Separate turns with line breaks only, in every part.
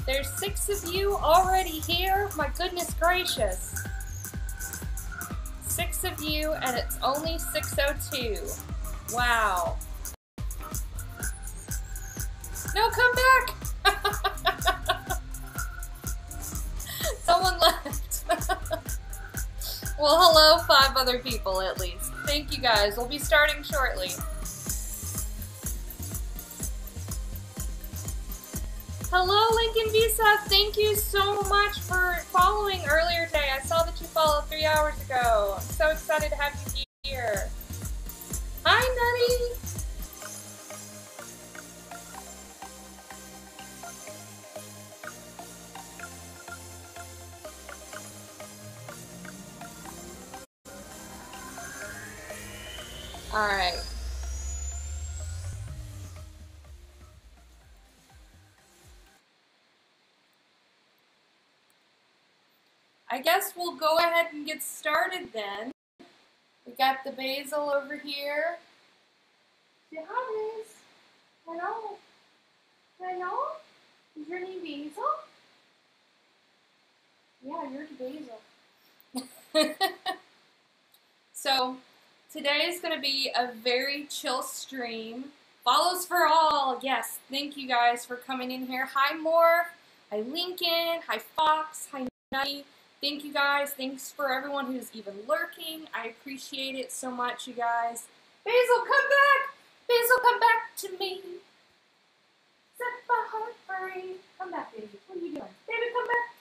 There's 6 of you already here? My goodness gracious. 6 of you, and it's only 6:02. Wow. No, come back! Someone left. Well, hello, 5 other people at least. Thank you guys. We'll be starting shortly. Hello, Lincoln Visa. Thank you so much for following earlier today. I saw that you followed 3 hours ago. I'm so excited to have you here. Hi, Nutty. All right. I guess we'll go ahead and get started then. We got the basil over here. Say hi, Liz. Hello. Hello? Is your name Basil? Yeah, you're the basil. So, today is going to be a very chill stream. Follows for all. Yes, thank you guys for coming in here. Hi, Morph. Hi, Lincoln. Hi, Fox. Hi, Nutty. Thank you guys. Thanks for everyone who's even lurking. I appreciate it so much, you guys. Basil, come back! Basil, come back to me. Set my heart free. Come back, baby. What are you doing? Baby, come back.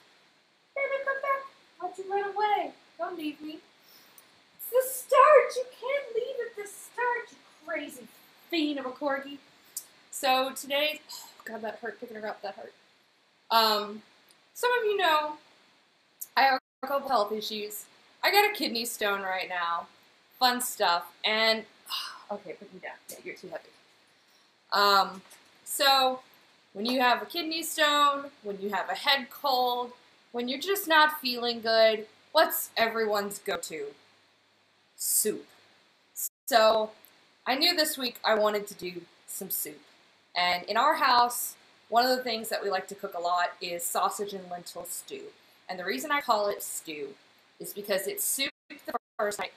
Baby, come back. Why'd you run away? Don't leave me. It's the start. You can't leave at the start, you crazy fiend of a corgi. So today, oh God, that hurt. Picking her up, that hurt. Some of you know I have a couple health issues. I got a kidney stone right now. Fun stuff. And, okay, put me down. Yeah, you're too heavy. So, when you have a kidney stone, when you have a head cold, when you're just not feeling good, what's everyone's go-to? Soup. So, I knew this week I wanted to do some soup. And in our house, one of the things that we like to cook a lot is sausage and lentil stew. And the reason I call it stew is because it's soup the first night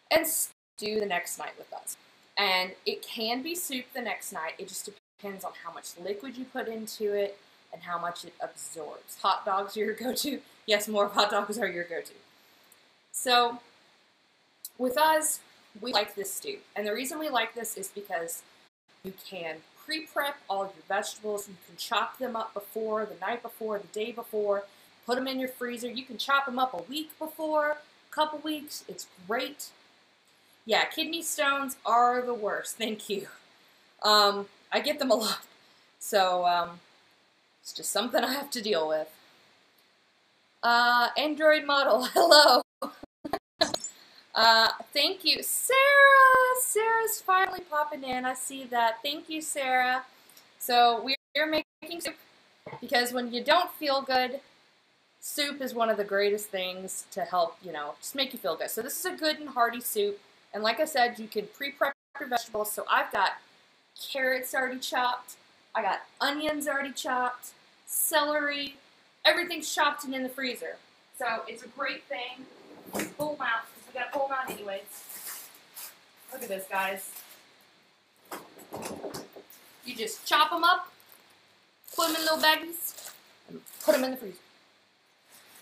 and stew the next night with us. And it can be soup the next night. It just depends on how much liquid you put into it and how much it absorbs. Hot dogs are your go-to. Yes, more hot dogs are your go-to. So with us, we like this stew. And the reason we like this is because you can pre-prep all your vegetables. You can chop them up before, the night before, the day before. Put them in your freezer. You can chop them up a week before, a couple weeks. It's great. Yeah, kidney stones are the worst. Thank you. I get them a lot. So, it's just something I have to deal with. Android model, hello. Thank you. Sarah! Sarah's finally popping in. I see that. Thank you, Sarah. So, we're making soup because when you don't feel good, soup is one of the greatest things to help, just make you feel good. So, this is a good and hearty soup. And like I said, you can pre-prep your vegetables. So, I've got carrots already chopped. I got onions already chopped. Celery. Everything's chopped and in the freezer. So, it's a great thing. Pull them out. We gotta pull them out anyways. Look at this, guys. You just chop them up, put them in little baggies, and put them in the freezer.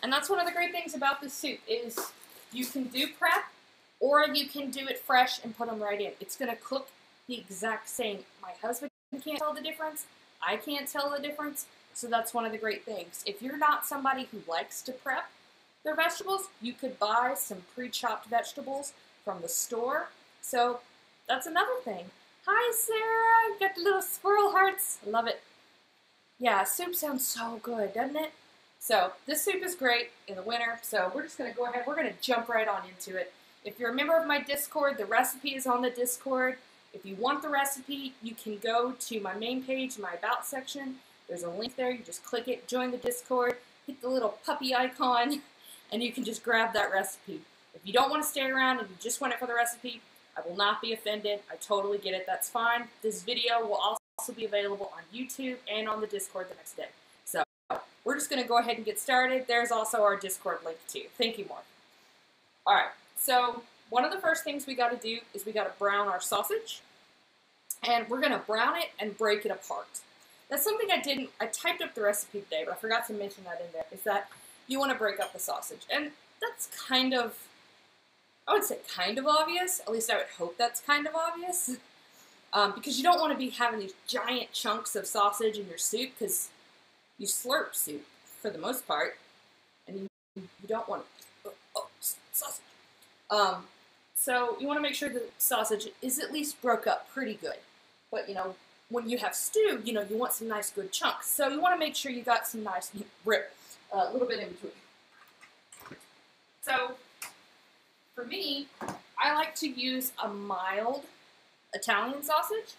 And that's one of the great things about this soup is you can do prep, or you can do it fresh and put them right in. It's gonna cook the exact same. My husband can't tell the difference. I can't tell the difference. So that's one of the great things. If you're not somebody who likes to prep their vegetables, you could buy some pre-chopped vegetables from the store. So that's another thing. Hi, Sarah. You got the little squirrel hearts. I love it. Yeah, soup sounds so good, doesn't it? So this soup is great in the winter. So we're just going to go ahead. We're going to jump right on into it. If you're a member of my Discord, the recipe is on the Discord. If you want the recipe, you can go to my main page, my About section. There's a link there. You just click it, join the Discord, hit the little puppy icon, and you can just grab that recipe. If you don't want to stay around and you just want it for the recipe, I will not be offended. I totally get it. That's fine. This video will also be available on YouTube and on the Discord the next day. So we're just going to go ahead and get started. There's also our Discord link too. Thank you, Mark. All right. So one of the first things we got to do is we got to brown our sausage. And we're going to brown it and break it apart. That's something I typed up the recipe today, but I forgot to mention that in there, is that you want to break up the sausage. And that's kind of, I would say kind of obvious. At least I would hope that's kind of obvious. Because you don't want to be having these giant chunks of sausage in your soup, because you slurp soup for the most part. And you don't want to, sausage. So you want to make sure the sausage is at least broke up pretty good. But, when you have stew, you want some nice good chunks. So you want to make sure you got some nice rip. A little bit in between. So, for me, I like to use a mild Italian sausage.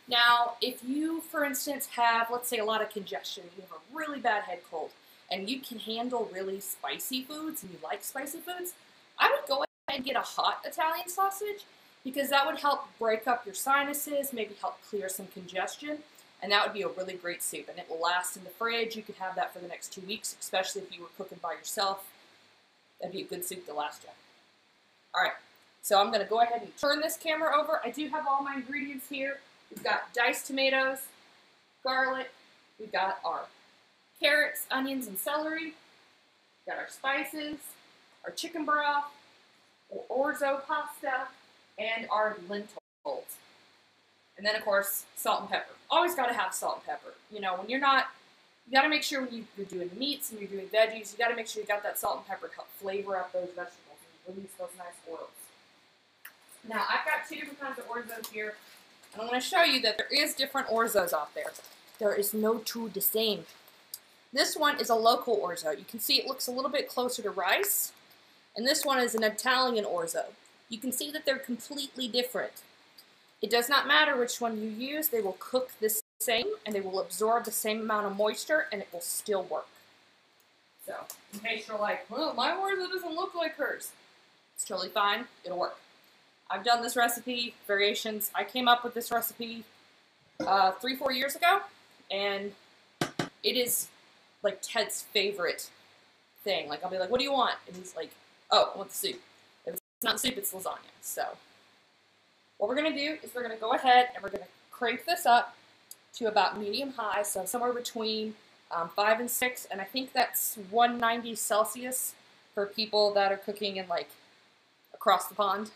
Now, if you, for instance, have, let's say, a lot of congestion, you have a really bad head cold, and you can handle really spicy foods, and you like spicy foods, I would go ahead and get a hot Italian sausage, because that would help break up your sinuses, maybe help clear some congestion. And that would be a really great soup, and it will last in the fridge. You could have that for the next 2 weeks, especially if you were cooking by yourself. That'd be a good soup to last you. All right, so I'm going to go ahead and turn this camera over. I do have all my ingredients here. We've got diced tomatoes, garlic. We've got our carrots, onions, and celery. We've got our spices, our chicken broth, our orzo pasta, and our lentils. And then, of course, salt and pepper. Always got to have salt and pepper. When you're not, you got to make sure when you're doing meats and you're doing veggies, you got to make sure you got that salt and pepper to help flavor up those vegetables and release those nice oils. Now, I've got 2 different kinds of orzos here, and I'm going to show you that there is different orzos out there. There is no two the same. This one is a local orzo. You can see it looks a little bit closer to rice, and this one is an Italian orzo. You can see that they're completely different. It does not matter which one you use, they will cook the same, and they will absorb the same amount of moisture, and it will still work. So, in case you're like, well, my orzo doesn't look like hers. It's totally fine, it'll work. I've done this recipe, variations. I came up with this recipe 3-4 years ago, and it is like Ted's favorite thing. Like, I'll be like, what do you want? And he's like, oh, I want the soup. If it's not the soup, it's lasagna. So, what we're going to do is we're going to go ahead and we're going to crank this up to about medium-high, so somewhere between 5 and 6, and I think that's 190 Celsius for people that are cooking in, like, across the pond.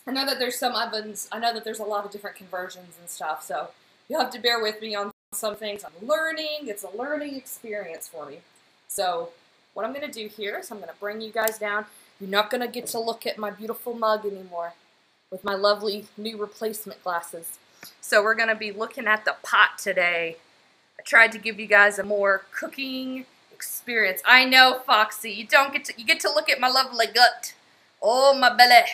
I know that there's some ovens. I know that there's a lot of different conversions and stuff, so you'll have to bear with me on some things. I'm learning. It's a learning experience for me. So what I'm going to do here is I'm going to bring you guys down. You're not going to get to look at my beautiful mug anymore with my lovely new replacement glasses. So we're going to be looking at the pot today. I tried to give you guys a more cooking experience. I know, Foxy, you get to look at my lovely gut. Oh, my belly.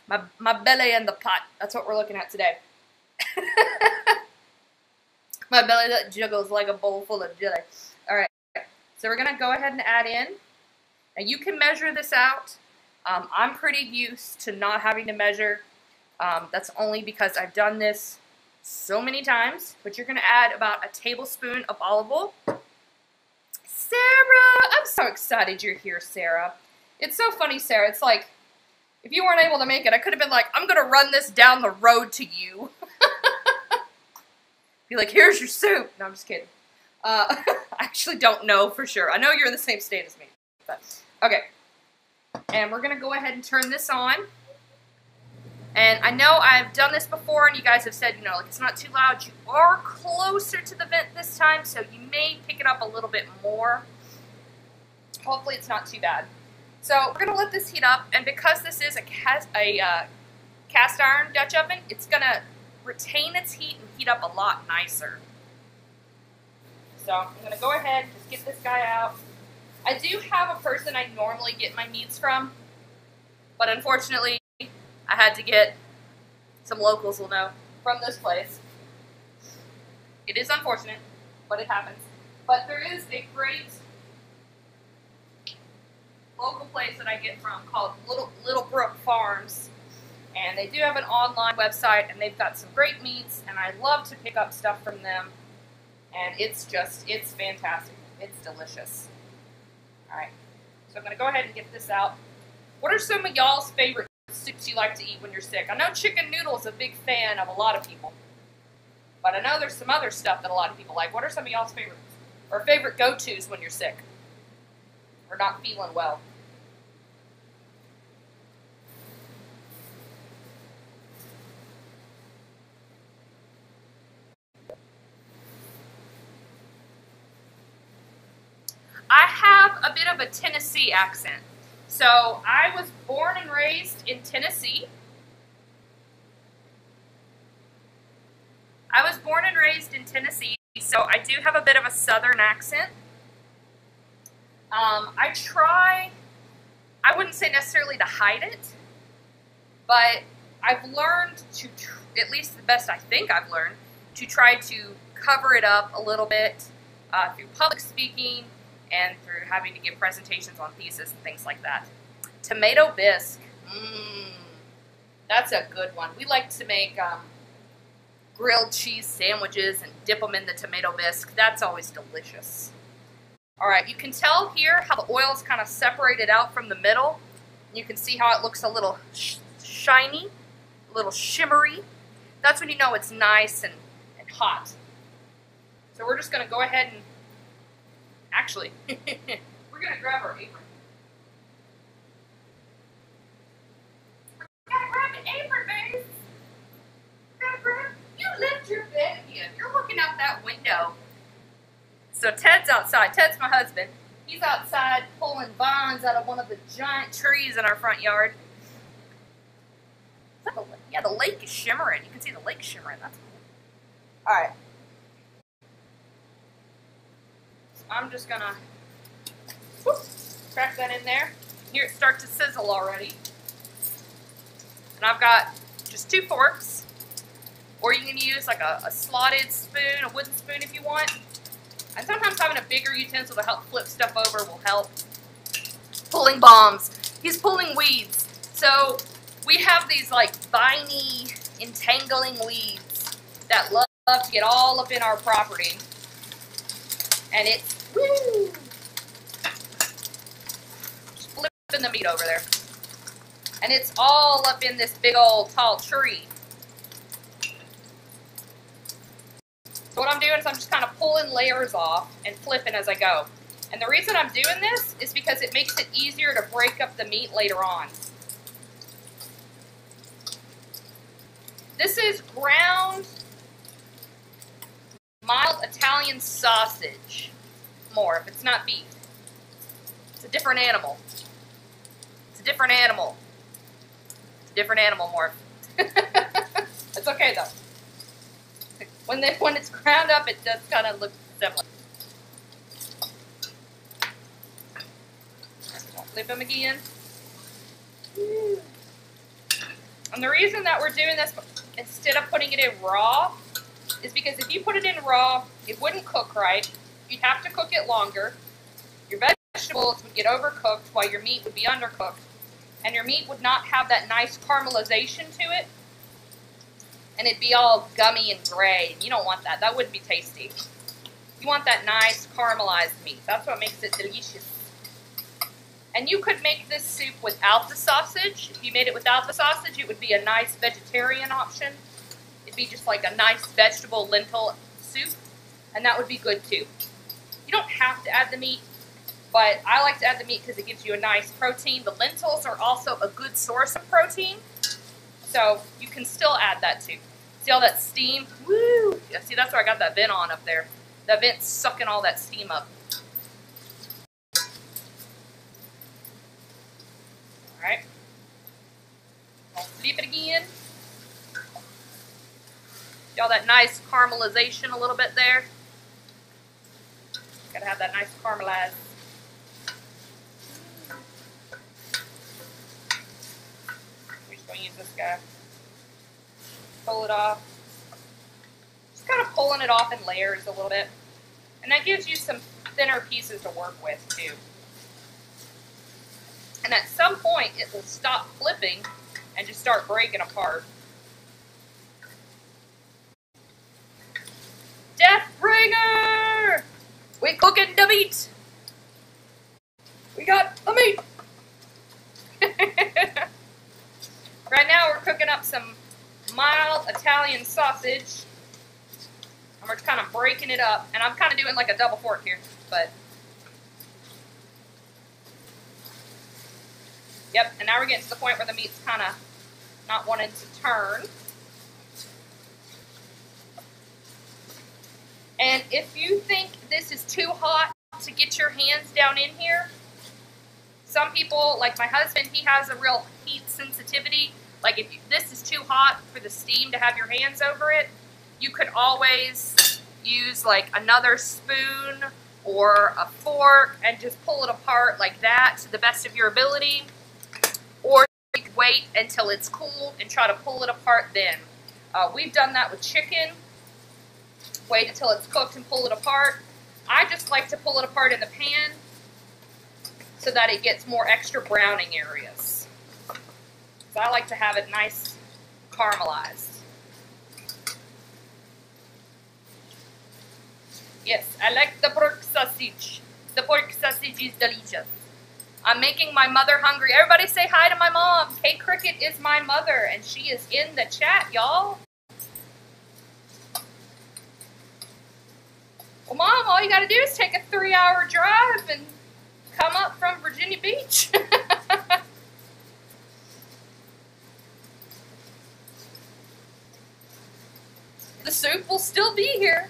My belly and the pot. That's what we're looking at today. My belly that jiggles like a bowl full of jelly. Alright, so we're going to go ahead and add in. Now you can measure this out. I'm pretty used to not having to measure. That's only because I've done this so many times. But you're going to add about a tablespoon of olive oil. Sarah! I'm so excited you're here, Sarah. It's so funny, Sarah. It's like, if you weren't able to make it, I could have been like, I'm going to run this down the road to you. Be like, here's your soup. No, I'm just kidding. I actually don't know for sure. I know you're in the same state as me. But, okay. And we're going to go ahead and turn this on. And I know I've done this before, and you guys have said, you know, like, it's not too loud. You are closer to the vent this time, so you may pick it up a little bit more. Hopefully it's not too bad. So we're going to let this heat up, and because this is a cast iron Dutch oven, it's going to retain its heat and heat up a lot nicer. So I'm going to go ahead and just get this guy out. I do have a person I normally get my meats from, but unfortunately I had to get, some locals will know, from this place. It is unfortunate, but it happens. But there is a great local place that I get from called Little Brook Farms. And they do have an online website, and they've got some great meats, and I love to pick up stuff from them. And it's fantastic. It's delicious. Alright, so I'm going to go ahead and get this out. What are some of y'all's favorite soups you like to eat when you're sick? I know chicken noodle is a big fan of a lot of people. But I know there's some other stuff that a lot of people like. What are some of y'all's favorites? Or favorite go-tos when you're sick? Or not feeling well? I have a bit of a Tennessee accent. So I was born and raised in Tennessee. So I do have a bit of a southern accent. I wouldn't say necessarily to hide it, but I've learned to, at least the best I think I've learned, to try to cover it up a little bit through public speaking and through having to give presentations on thesis and things like that. Tomato bisque. That's a good one. We like to make grilled cheese sandwiches and dip them in the tomato bisque. That's always delicious. Alright, you can tell here how the oil is kind of separated out from the middle. You can see how it looks a little shiny, a little shimmery. That's when you know it's nice and hot. So we're just going to go ahead and, actually, we're going to grab our apron. We gotta grab the apron, baby. You lift your bed again. You're looking out that window. So Ted's outside. Ted's my husband. He's outside pulling vines out of one of the giant trees in our front yard. Yeah, the lake is shimmering. You can see the lake shimmering. That's cool. Alright. So I'm just gonna crack that in there. Here it starts to sizzle already. And I've got just 2 forks. Or you can use like a slotted spoon, a wooden spoon if you want. And sometimes having a bigger utensil to help flip stuff over will help. Pulling bombs. He's pulling weeds. So we have these like viney, entangling weeds that love to get all up in our property. And it's, woo! Just flipping the meat over there. And it's all up in this big old tall tree. So what I'm doing is I'm just kind of pulling layers off and flipping as I go. And the reason I'm doing this is because it makes it easier to break up the meat later on. This is ground mild Italian sausage. More, if it's not beef. It's a different animal. It's a different animal. It's a different animal, Morph. It's okay, though. When it's ground up, it does kind of look similar. I'll flip them again. And the reason that we're doing this instead of putting it in raw is because if you put it in raw, it wouldn't cook right. You'd have to cook it longer. Your vegetables would get overcooked while your meat would be undercooked. And your meat would not have that nice caramelization to it. And it'd be all gummy and gray. You don't want that. That wouldn't be tasty. You want that nice caramelized meat. That's what makes it delicious. And you could make this soup without the sausage. If you made it without the sausage, it would be a nice vegetarian option. It'd be just like a nice vegetable lentil soup. And that would be good too. You don't have to add the meat, but I like to add the meat because it gives you a nice protein. The lentils are also a good source of protein, so you can still add that too. See all that steam? Woo! Yeah, see, that's where I got that vent on up there. That vent's sucking all that steam up. Alright. I'll flip it again. See all that nice caramelization a little bit there? Gotta have that nice caramelized. We're just gonna use this guy. Pull it off. Just kind of pulling it off in layers a little bit. And that gives you some thinner pieces to work with too. And at some point it will stop flipping and just start breaking apart. Deathbringer! We cooking the meat. We got the meat. Right now we're cooking up some mild Italian sausage. And we're just kind of breaking it up. And I'm kind of doing like a double fork here. But yep, and now we're getting to the point where the meat's kind of not wanting to turn. And if you think this is too hot to get your hands down in here, some people, like my husband, he has a real heat sensitivity. Like if this is too hot for the steam to have your hands over it, you could always use like another spoon or a fork and just pull it apart like that to the best of your ability. Or you could wait until it's cool and try to pull it apart then. We've done that with chicken. Wait until it's cooked and pull it apart. I just like to pull it apart in the pan so that it gets more extra browning areas. So I like to have it nice caramelized. Yes, I like the pork sausage. The pork sausage is delicious. I'm making my mother hungry. Everybody say hi to my mom. Kate Cricket is my mother, and she is in the chat, y'all. Well, Mom, all you got to do is take a 3-hour drive and come up from Virginia Beach. The soup will still be here.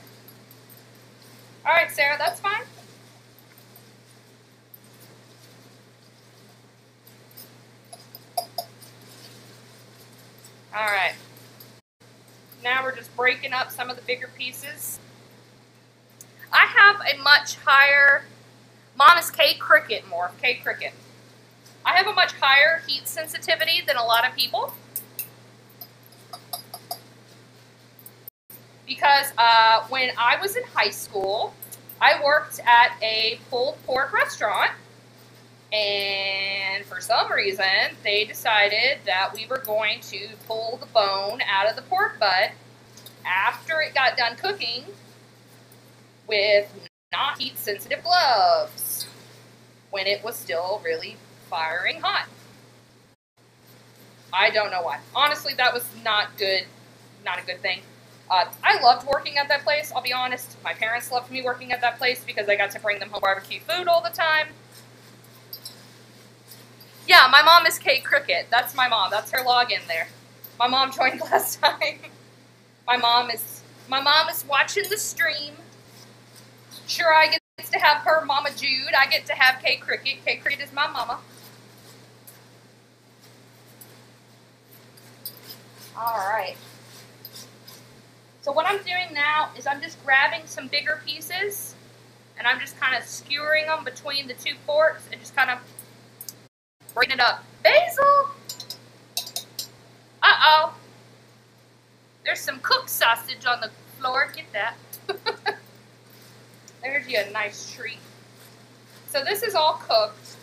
All right, Sarah, that's fine. All right. Now we're just breaking up some of the bigger pieces. I have a much higher, Mom is K Cricket more, K Cricket. I have a much higher heat sensitivity than a lot of people. Because when I was in high school, I worked at a pulled pork restaurant. And for some reason, they decided that we were going to pull the bone out of the pork butt after it got done cooking with not heat-sensitive gloves when it was still really firing hot. I don't know why. Honestly, that was not good. Not a good thing. I loved working at that place, I'll be honest. My parents loved me working at that place because I got to bring them home barbecue food all the time. Yeah, my mom is Kate Cricket. That's my mom. That's her login there. My mom joined last time. My mom is watching the stream. Sure, I get to have her Mama Jude. I get to have K Cricket. K Cricket is my mama. All right. So what I'm doing now is I'm just grabbing some bigger pieces, and I'm just kind of skewering them between the two forks and just kind of breaking it up. Basil! Uh-oh. There's some cooked sausage on the floor. Get that. There's you a nice treat. So this is all cooked.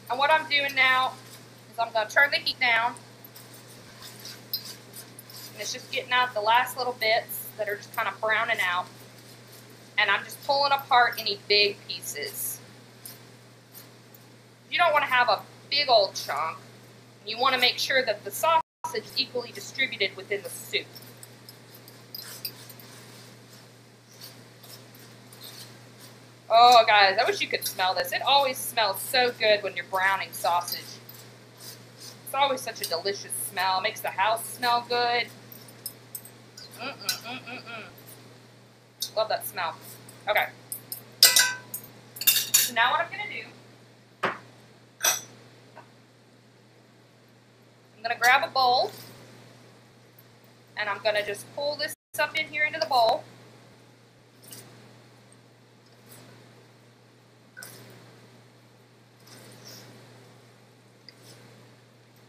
And what I'm doing now is I'm going to turn the heat down. And it's just getting out the last little bits that are just kind of browning out. And I'm just pulling apart any big pieces. You don't want to have a big old chunk. You want to make sure that the sausage is equally distributed within the soup. Oh, guys, I wish you could smell this. It always smells so good when you're browning sausage. It's always such a delicious smell. It makes the house smell good. Love that smell. Okay. So now what I'm going to do, I'm going to grab a bowl, and I'm going to just pull this up in here into the bowl.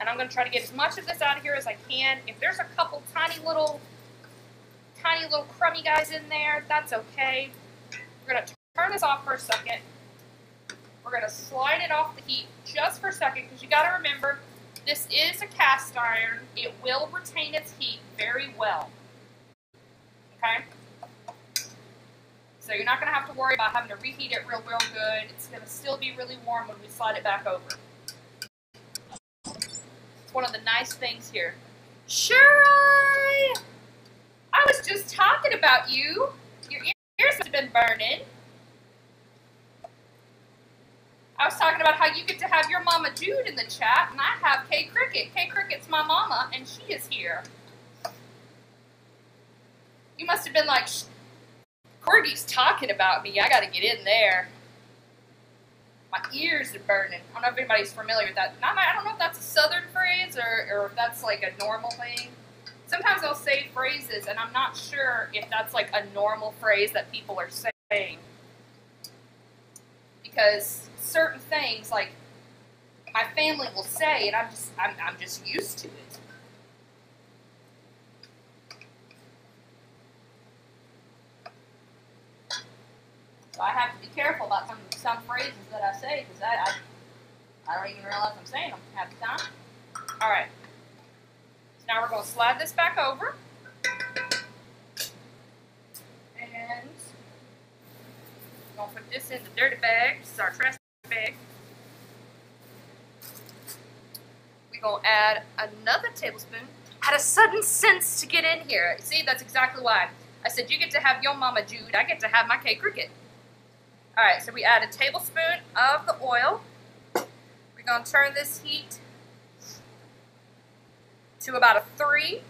And I'm going to try to get as much of this out of here as I can. If there's a couple tiny little crummy guys in there, that's okay. We're going to turn this off for a second. We're going to slide it off the heat just for a second, because you got to remember, this is a cast iron. It will retain its heat very well. Okay? So you're not going to have to worry about having to reheat it real good. It's going to still be really warm when we slide it back over. It's one of the nice things here. Sure, I was just talking about you. Your ears must have been burning. I was talking about how you get to have your Mama Jude in the chat, and I have K Cricket. K Cricket's my mama, and she is here. You must have been like, Corgie's talking about me. I got to get in there. My ears are burning. I don't know if anybody's familiar with that. I don't know if that's a southern phrase or if that's like a normal thing. Sometimes they'll say phrases, and I'm not sure if that's like a normal phrase that people are saying. Because certain things, like, my family will say, and I'm just used to it. So I have to be careful about some phrases that I say, because I don't even realize I'm saying them half the time. All right. So now we're going to slide this back over. And we're going to put this in the dirty bag. This is our trash bag. We're going to add another tablespoon. Had a sudden sense to get in here. See, that's exactly why. I said, you get to have your Mama Jude. I get to have my K Cricket. All right, so we add a tablespoon of the oil. We're going to turn this heat to about a 3.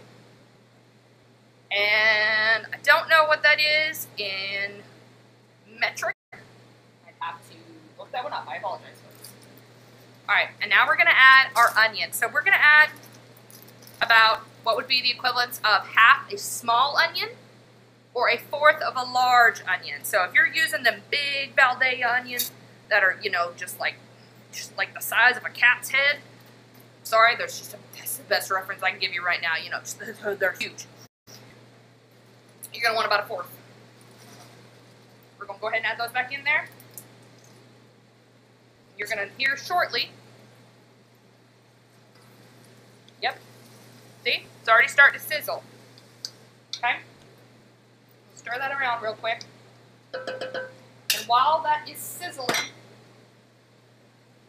And I don't know what that is in metric. I'd have to look that one up. I apologize. All right, and now we're going to add our onion. So we're going to add about what would be the equivalent of half a small onion or a fourth of a large onion. So if you're using them big Valdez onions that are, you know, just like the size of a cat's head, sorry, that's the best reference I can give you right now. You know, just, they're huge. You're going to want about a fourth. We're going to go ahead and add those back in there. You're going to hear shortly. Yep. See? It's already starting to sizzle. Okay? Stir that around real quick. And while that is sizzling,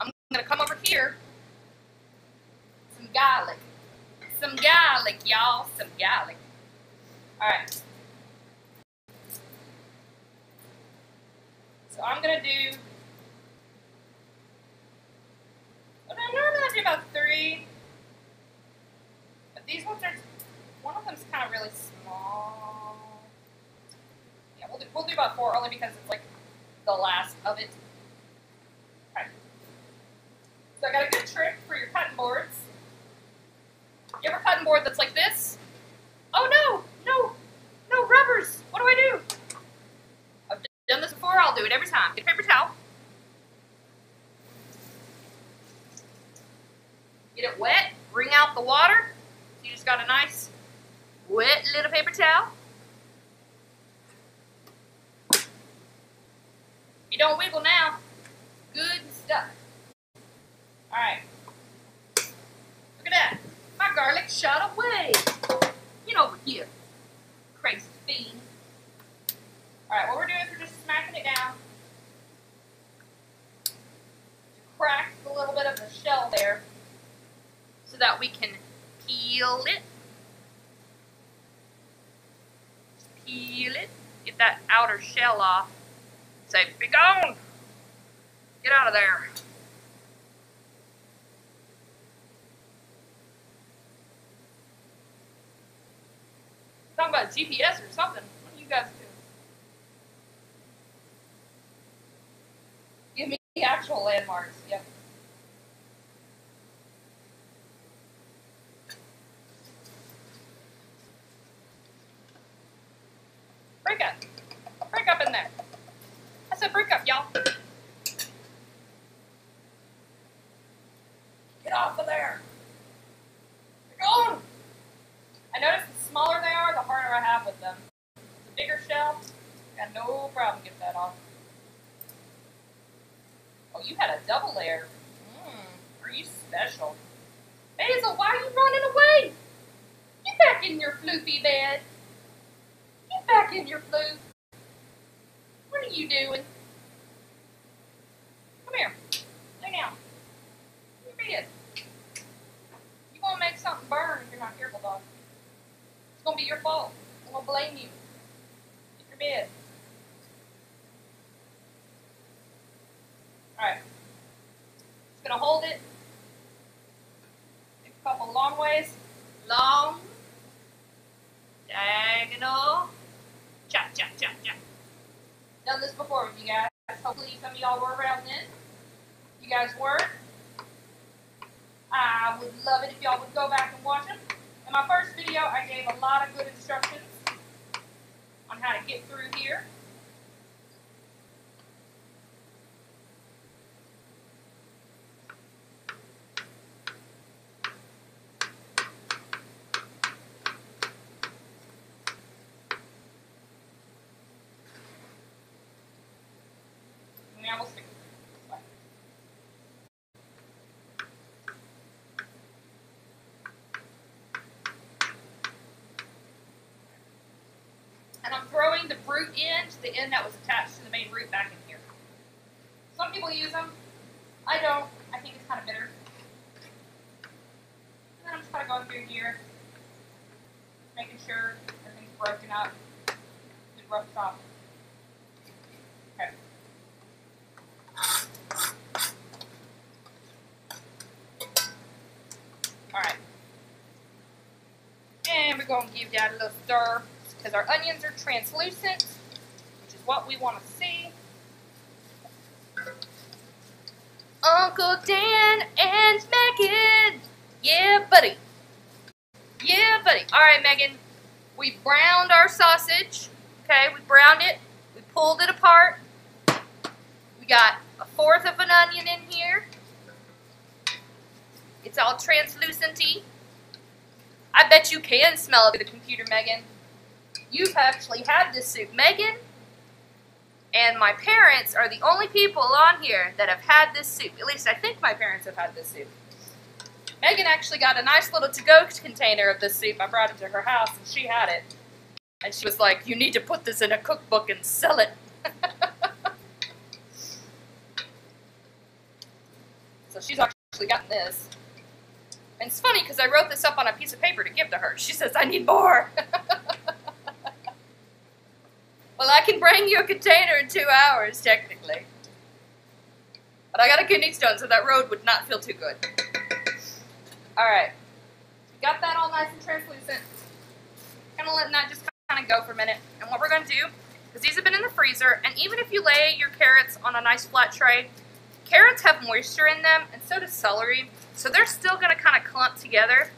I'm going to come over here. Some garlic. Some garlic, y'all. Some garlic. Alright. So I'm going to do, I'm going to do about 3. These ones are, one of them's kind of really small. Yeah, we'll do about 4 only because it's like the last of it. Okay. So I got a good trick for your cutting boards. You ever cutting board that's like this? Oh no, no rubbers. What do I do? I've done this before, I'll do it every time. Get a paper towel. Get it wet, wring out the water. You just got a nice wet little paper towel. You don't wiggle now. Good stuff. Alright. Look at that. My garlic shot away. Get over here. Crazy fiend. Alright, what we're doing is we're just smacking it down. Crack a little bit of the shell there so that we can peel it. Just peel it. Get that outer shell off. Say, be gone! Get out of there. Talking about GPS or something. What do you guys do? Give me the actual landmarks. Yep. Break up. Break up in there. I said break up, y'all. Get off of there. They're gone. I notice the smaller they are, the harder I have with them. The bigger shell, got no problem getting that off. Oh, you had a double layer. Are you special? Basil, why are you running away? Get back in your floofy bed. Get back in your floof. What are you doing? Come here. Lay down. Come here. You're going to make something burn if you're not careful, dog. It's going to be your fault. I'm going to blame you. Get your bed. Alright. Just going to hold it. Take a couple long ways. Long. Diagonal. Chop, chop, chop, chop. Done this before with you guys. Hopefully some of y'all were around then. If you guys weren't, I would love it if y'all would go back and watch them. In my first video, I gave a lot of good instructions on how to get through here. And I will stick with it. And I'm throwing the root end to the end that was attached to the main root back in here. Some people use them. I don't. I think it's kind of bitter. And then I'm just kind of going through here, making sure everything's broken up. Good rough chop. Okay. Alright. And we're going to give that a little stir because our onions are translucent, which is what we want to see. Uncle Dan and Megan. Yeah, buddy. Yeah, buddy. Alright, Megan. We browned our sausage. Okay, we browned it. We pulled it apart. We got 1/4 of an onion in here. It's all translucent-y. I bet you can smell it through the computer, Megan. You've actually had this soup. Megan and my parents are the only people on here that have had this soup. At least I think my parents have had this soup. Megan actually got a nice little to-go container of this soup. I brought it to her house and she had it. And she was like, you need to put this in a cookbook and sell it. So she's actually gotten this. And it's funny because I wrote this up on a piece of paper to give to her. She says, I need more. Well, I can bring you a container in 2 hours, technically. But I got a kidney stone, so that road would not feel too good. Alright. We got that all nice and translucent. Kind of letting that just kind of go for a minute. And what we're going to do, because these have been in the freezer, and even if you lay your carrots on a nice flat tray, carrots have moisture in them, and so does celery. So they're still going to kind of clump together.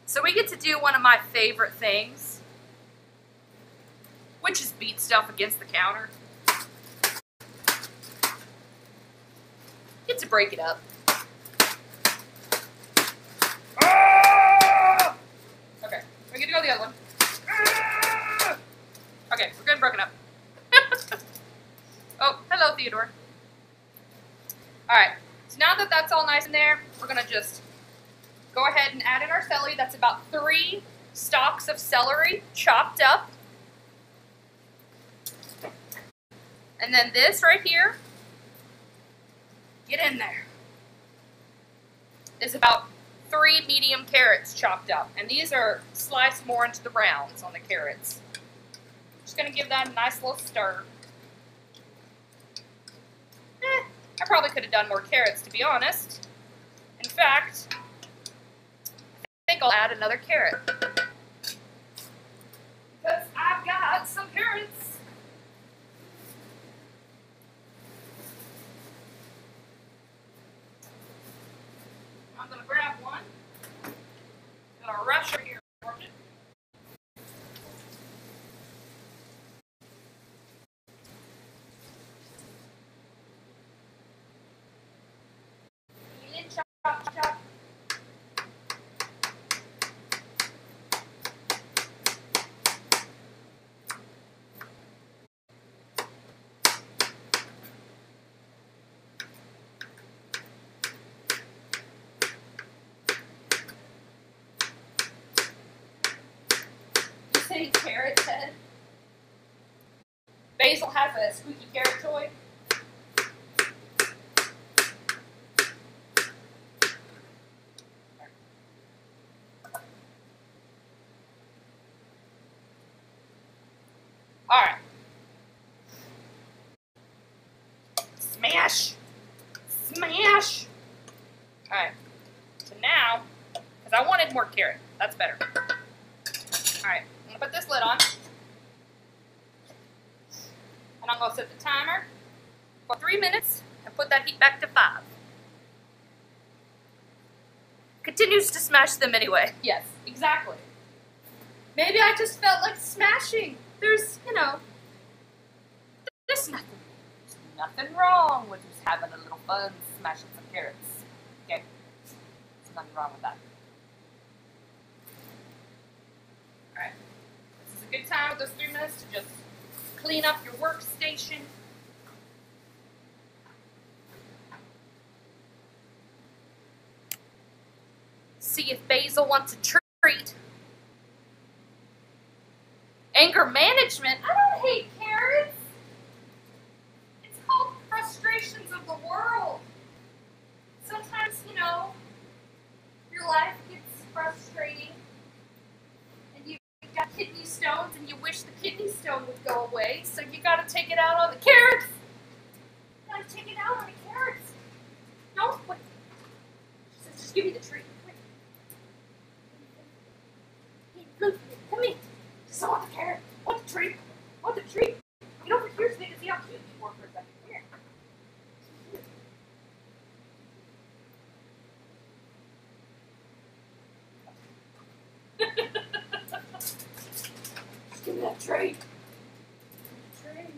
So we get to do one of my favorite things, which is beat stuff against the counter. Get to break it up. Okay, we're gonna go the other one. Okay, we're good, broken up. Oh, hello, Theodore. Alright, so now that that's all nice in there, we're gonna just go ahead and add in our celery. That's about 3 stalks of celery chopped up. And then this right here, get in there, is about 3 medium carrots chopped up. And these are sliced more into the rounds on the carrots. Just going to give that a nice little stir. I probably could have done more carrots, to be honest. In fact, I think I'll add another carrot. Because I've got some carrots. I'm going to grab one. I'm going to rush over here. Chop, chop. You say carrot head? Basil has a squeaky carrot toy. Alright. Smash! Smash! Alright. So now, because I wanted more carrot. That's better. Alright. I'm going to put this lid on. And I'm going to set the timer for 3 minutes and put that heat back to 5. Continues to smash them anyway. Yes, exactly. Maybe I just felt like smashing. There's, you know, there's nothing wrong with just having a little fun smashing some carrots. Okay? There's nothing wrong with that. Alright. This is a good time with those 3 minutes to just clean up your workstation. See if Basil wants a treat. Anger management? I don't hate carrots. It's called frustrations of the world. Sometimes, you know, your life gets frustrating and you've got kidney stones and you wish the kidney stone would go away, so you gotta take it out on the carrots. You gotta take it out on the carrots. No, wait. Just give me the treat. Come here. Just I want the carrot. I want the treat. I want the treat. Get over here so they can see how cute you were for a second. Come here. Just give me that treat. Treat.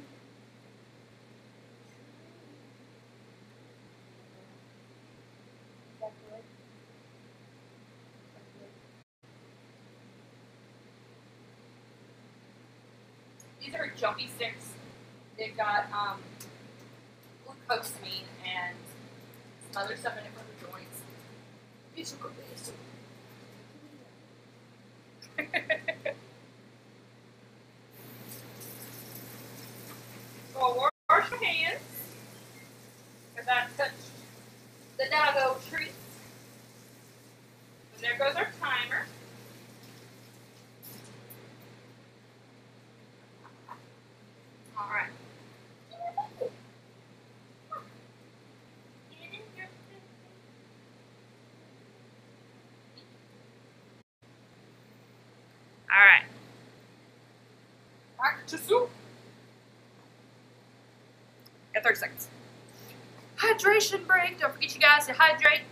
Is that good? These are jumpy sticks. They've got glucosamine and some other stuff in it for the joints. These are good. So wash your hands, because I touched the doggo treats. And there goes our timer. Alright. Alright. Back to soup. Got 30 seconds. Hydration break. Don't forget, you guys, to hydrate.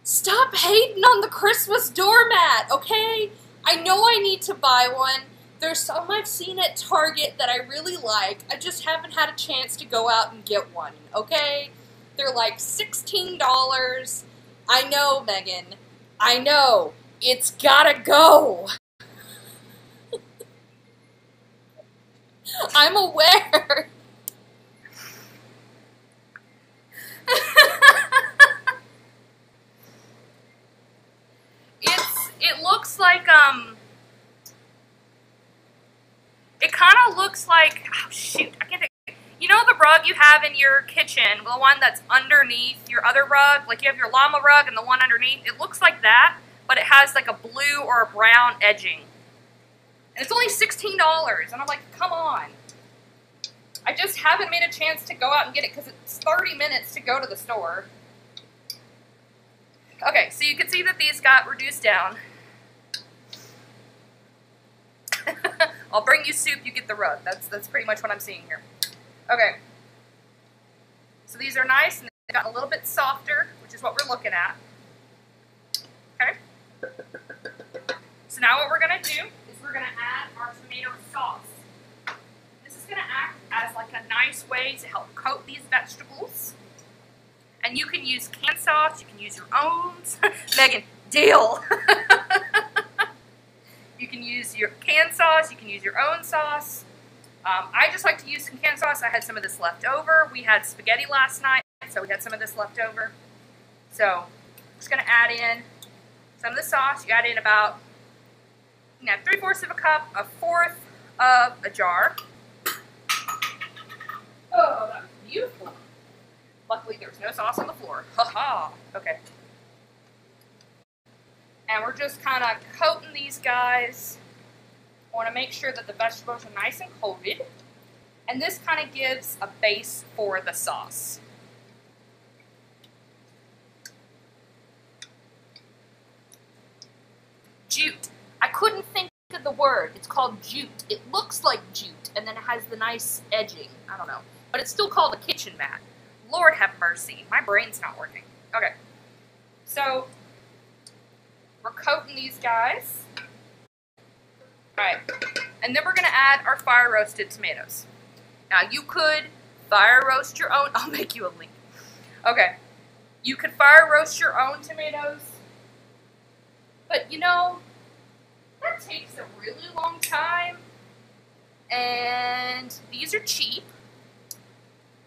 Stop hating on the Christmas doormat, okay? I know I need to buy one. There's some I've seen at Target that I really like. I just haven't had a chance to go out and get one, okay? They're like $16. I know, Megan. I know. It's gotta go. I'm aware. It looks like, it kind of looks like, oh shoot, I can't think. You know the rug you have in your kitchen, the one that's underneath your other rug? Like you have your llama rug and the one underneath? It looks like that, but it has like a blue or a brown edging. And it's only $16, and I'm like, come on. I just haven't made a chance to go out and get it because it's 30 minutes to go to the store. Okay, so you can see that these got reduced down. I'll bring you soup, you get the rug. That's pretty much what I'm seeing here. Okay. So these are nice, and they've gotten a little bit softer, which is what we're looking at. Okay. So now what we're going to do is we're going to add our tomato sauce. This is going to act as like a nice way to help coat these vegetables. And you can use canned sauce, you can use your own. Megan, deal. You can use your canned sauce, you can use your own sauce. I just like to use some canned sauce. I had some of this left over. We had spaghetti last night, so we had some of this left over. So I'm just going to add in some of the sauce. You add in about 3/4 of a cup, 1/4 of a jar. Oh, that's beautiful. Luckily, there's no sauce on the floor. Ha-ha. Okay. And we're just kind of coating these guys. I want to make sure that the vegetables are nice and coated. And this kind of gives a base for the sauce. Jute. I couldn't think of the word. It's called jute. It looks like jute, and then it has the nice edging. I don't know. But it's still called a kitchen mat. Lord have mercy. My brain's not working. Okay. So, we're coating these guys. Alright. And then we're going to add our fire roasted tomatoes. Now, you could fire roast your own. I'll make you a link. Okay. You could fire roast your own tomatoes. But, you know, that takes a really long time. And these are cheap.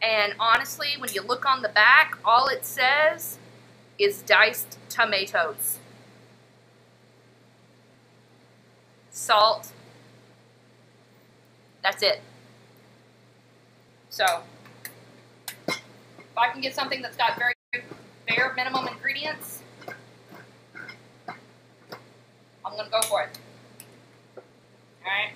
And honestly, when you look on the back, all it says is diced tomatoes. Salt. That's it. So, if I can get something that's got very bare minimum ingredients, I'm going to go for it. Alright.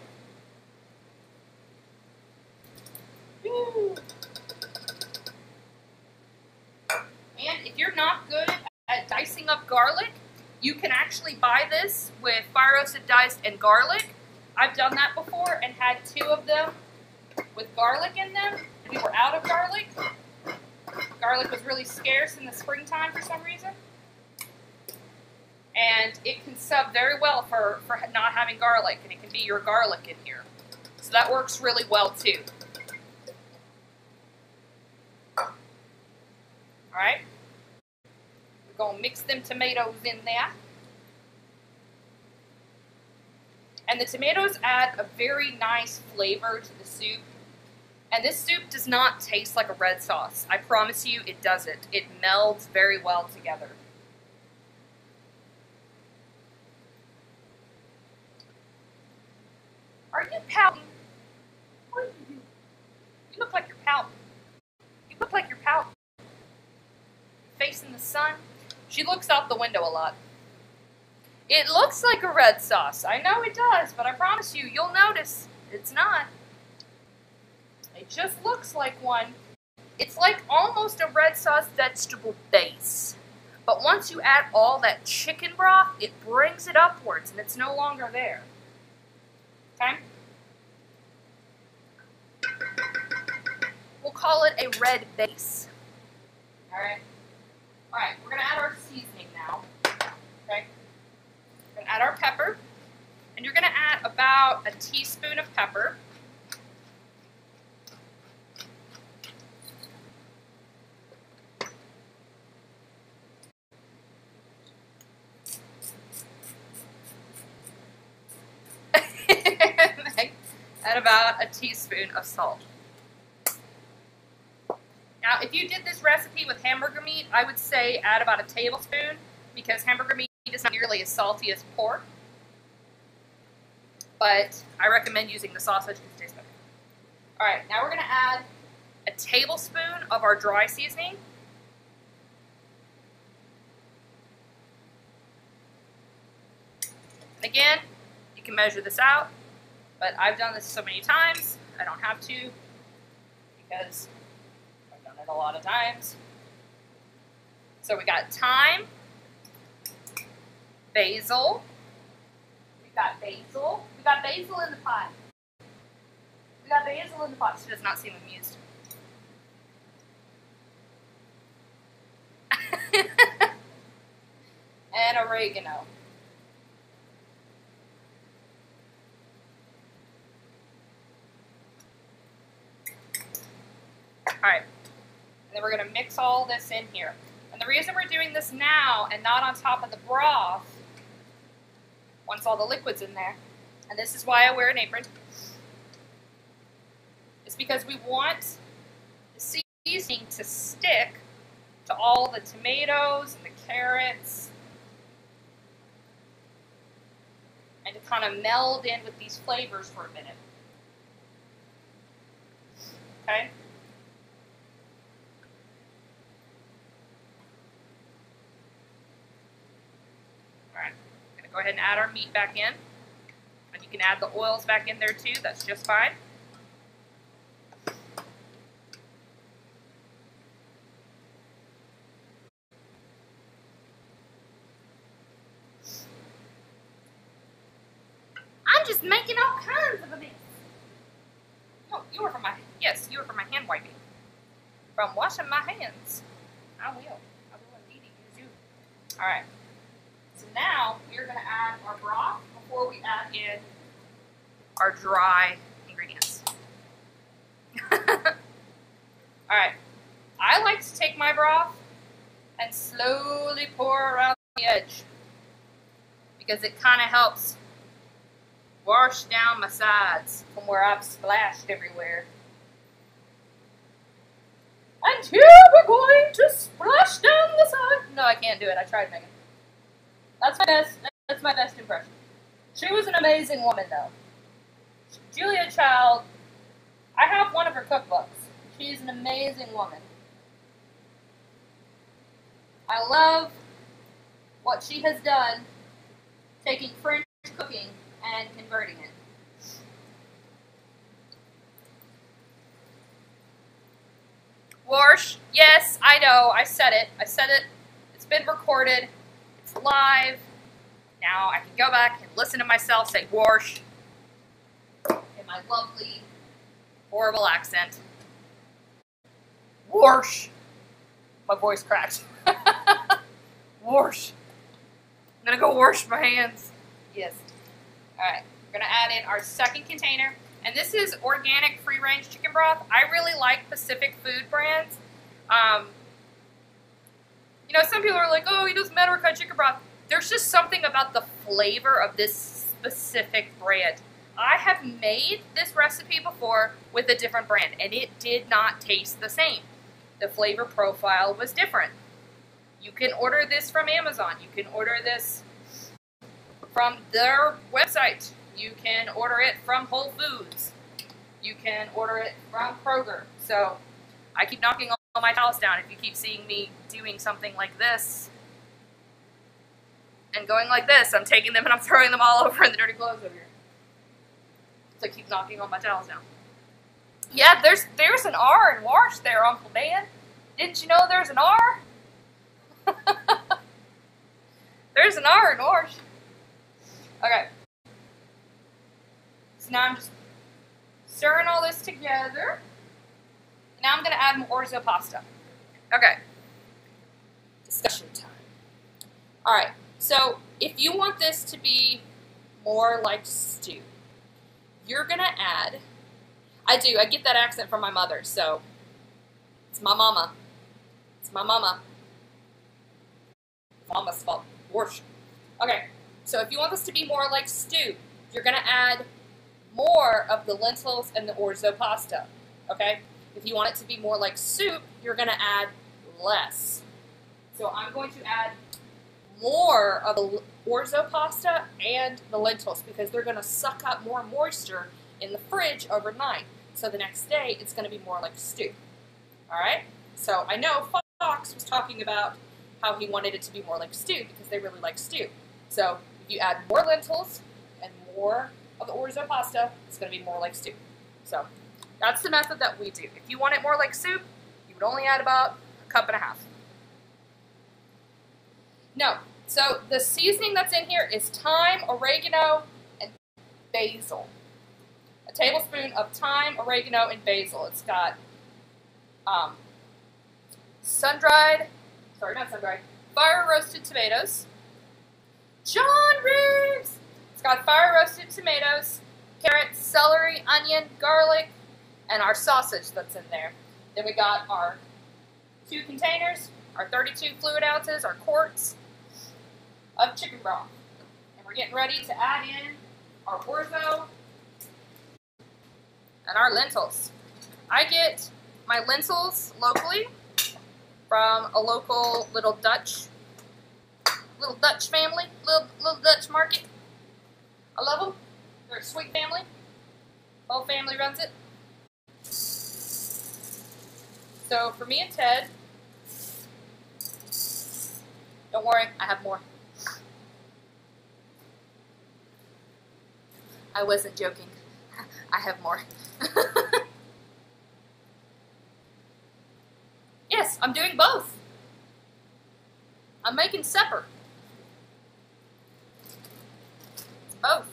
And if you're not good at dicing up garlic, you can actually buy this with fire roasted diced and garlic. I've done that before and had 2 of them with garlic in them. We were out of garlic. Garlic was really scarce in the springtime for some reason. And it can sub very well for not having garlic, and it can be your garlic in here. So that works really well too. Alright. We're going to mix them tomatoes in there. And the tomatoes add a very nice flavor to the soup. And this soup does not taste like a red sauce. I promise you it doesn't. It melds very well together. Are you pouting? What are you doing? You look like you're pouting. You look like you're pouting. Facing the sun. She looks out the window a lot. It looks like a red sauce. I know it does, but I promise you, you'll notice it's not. It just looks like one. It's like almost a red sauce vegetable base. But once you add all that chicken broth, it brings it upwards and it's no longer there. Okay? We'll call it a red base. Alright? Alright, we're going to add our seasoning now. Okay? We're going to add our pepper. And you're going to add about a teaspoon of pepper. Add about a teaspoon of salt. Now, if you did this recipe with hamburger meat, I would say add about a tablespoon because hamburger meat is not nearly as salty as pork. But I recommend using the sausage because it tastes better. Alright, now we're going to add a tablespoon of our dry seasoning. And again, you can measure this out, but I've done this so many times, I don't have to because I've done it a lot of times. So we got thyme, basil. We got basil. We got basil in the pot. We got basil in the pot. She does not seem amused. And oregano. Alright, and then we're going to mix all this in here. And the reason we're doing this now and not on top of the broth, once all the liquid's in there, and this is why I wear an apron, is because we want the seasoning to stick to all the tomatoes and the carrots and to kind of meld in with these flavors for a minute. Okay? Go ahead and add our meat back in. And you can add the oils back in there too, that's just fine. I'm just making all kinds of a mess. Oh, you were for my, yes, you were for my hand wiping. From washing my hands. I will indeed use you. Alright. So now we're going to add our broth before we add in our dry ingredients. Alright, I like to take my broth and slowly pour around the edge because it kind of helps wash down my sides from where I've splashed everywhere. And here we're going to splash down the side. No, I can't do it. I tried, Megan. That's my best impression. She was an amazing woman, though. Julia Child, I have one of her cookbooks. She's an amazing woman. I love what she has done, taking French cooking and converting it. Wash, yes, I know, I said it. It's been recorded. It's live. Now I can go back and listen to myself say wash in my lovely, horrible accent. Wash. My voice cracked. Wash. I'm gonna go wash my hands. Yes. Alright, we're gonna add in our second container. And this is organic free-range chicken broth. I really like Pacific Food brands. You know, some people are like, oh, it doesn't matter what kind of chicken broth. There's just something about the flavor of this specific brand. I have made this recipe before with a different brand, and it did not taste the same. The flavor profile was different. You can order this from Amazon. You can order this from their website. You can order it from Whole Foods. You can order it from Kroger. So I keep knocking all my towels down if you keep seeing me doing something like this and going like this. I'm taking them and I'm throwing them all over in the dirty clothes over here. So I keep knocking all my towels down. Yeah, there's an R in wash there, Uncle Dan. Didn't you know there's an R? R's and R and R's. Okay. So now I'm just stirring all this together. Now I'm going to add more orzo pasta. Okay. Discussion time. Alright, so if you want this to be more like stew, you're going to add, I get that accent from my mother, so it's my mama. It's my mama. Mama's fault. Worship. Okay, so if you want this to be more like stew, you're going to add more of the lentils and the orzo pasta, okay? If you want it to be more like soup, you're going to add less. So I'm going to add more of the orzo pasta and the lentils because they're going to suck up more moisture in the fridge overnight. So the next day, it's going to be more like stew. All right? So I know Fox was talking about how he wanted it to be more like stew because they really like stew. So if you add more lentils and more of the orzo pasta, it's going to be more like stew. So that's the method that we do. If you want it more like soup, you would only add about a cup and a half. No, so the seasoning that's in here is thyme, oregano, and basil. A tablespoon of thyme, oregano, and basil. It's got fire-roasted tomatoes. John Reeves! It's got fire-roasted tomatoes, carrots, celery, onion, garlic, and our sausage that's in there. Then we got our 2 containers, our 32 fluid ounces, our quarts of chicken broth. And we're getting ready to add in our orzo and our lentils. I get my lentils locally from a local little Dutch family, little Dutch market. I love them. They're a sweet family. The whole family runs it. So for me and Ted, don't worry, I have more. I wasn't joking. I have more. Yes, I'm doing both. I'm making supper. It's both.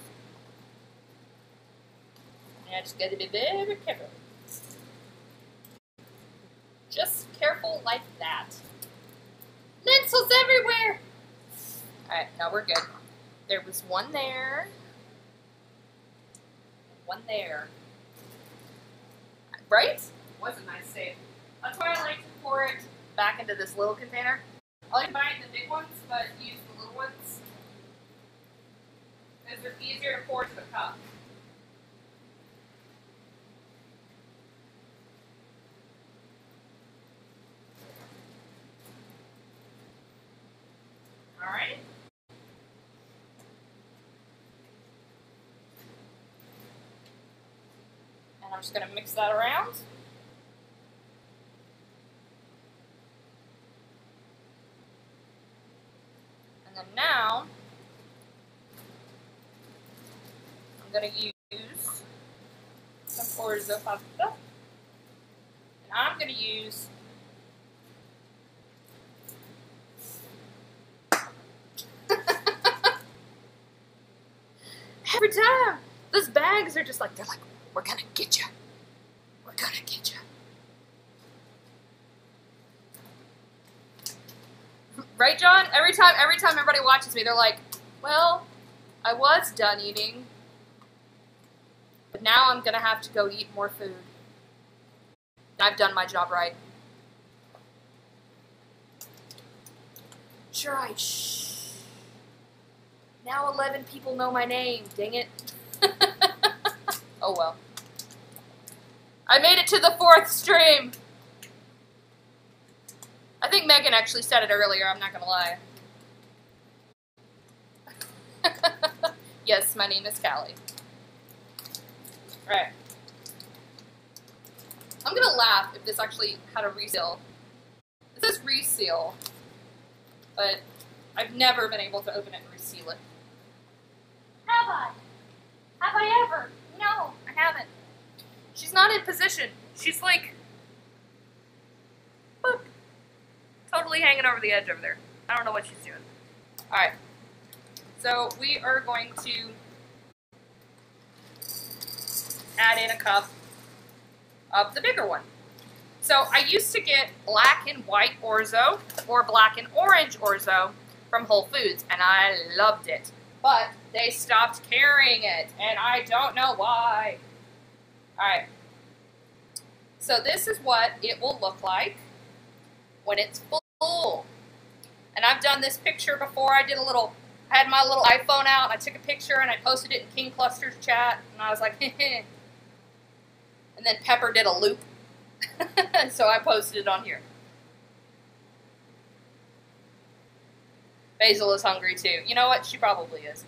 And I just got to be very careful. Just careful like that. Lentils everywhere! Alright, now we're good. There was one there. One there. Right? It was a nice save. That's why I like to pour it back into this little container. I like buying the big ones, but use the little ones because they're easier to pour to the cup. Alright. And I'm just going to mix that around. And then now, I'm going to use some orzo pasta. And I'm going to use every time. Those bags are just like, they're like, we're going to get you. We're going to get you. Right, John? Every time everybody watches me, they're like, well, I was done eating, but now I'm going to have to go eat more food. I've done my job right. Sure, shh. Now 11 people know my name, dang it. Oh well. I made it to the 4th stream. I think Megan actually said it earlier, I'm not going to lie. Yes, my name is Callie. Alright. I'm going to laugh if this actually had a reseal. It says reseal, but I've never been able to open it and reseal it. Have I? Have I ever? No, I haven't. She's not in position. She's like, boop. Totally hanging over the edge over there. I don't know what she's doing. Alright. So we are going to add in a cup of the bigger one. So I used to get black and white orzo or black and orange orzo from Whole Foods, and I loved it. But they stopped carrying it, and I don't know why. All right. So this is what it will look like when it's full. And I've done this picture before. I had my little iPhone out, and I took a picture, and I posted it in King Cluster's chat, and I was like, heh. And then Pepper did a loop, so I posted it on here. Basil is hungry too. You know what? She probably is.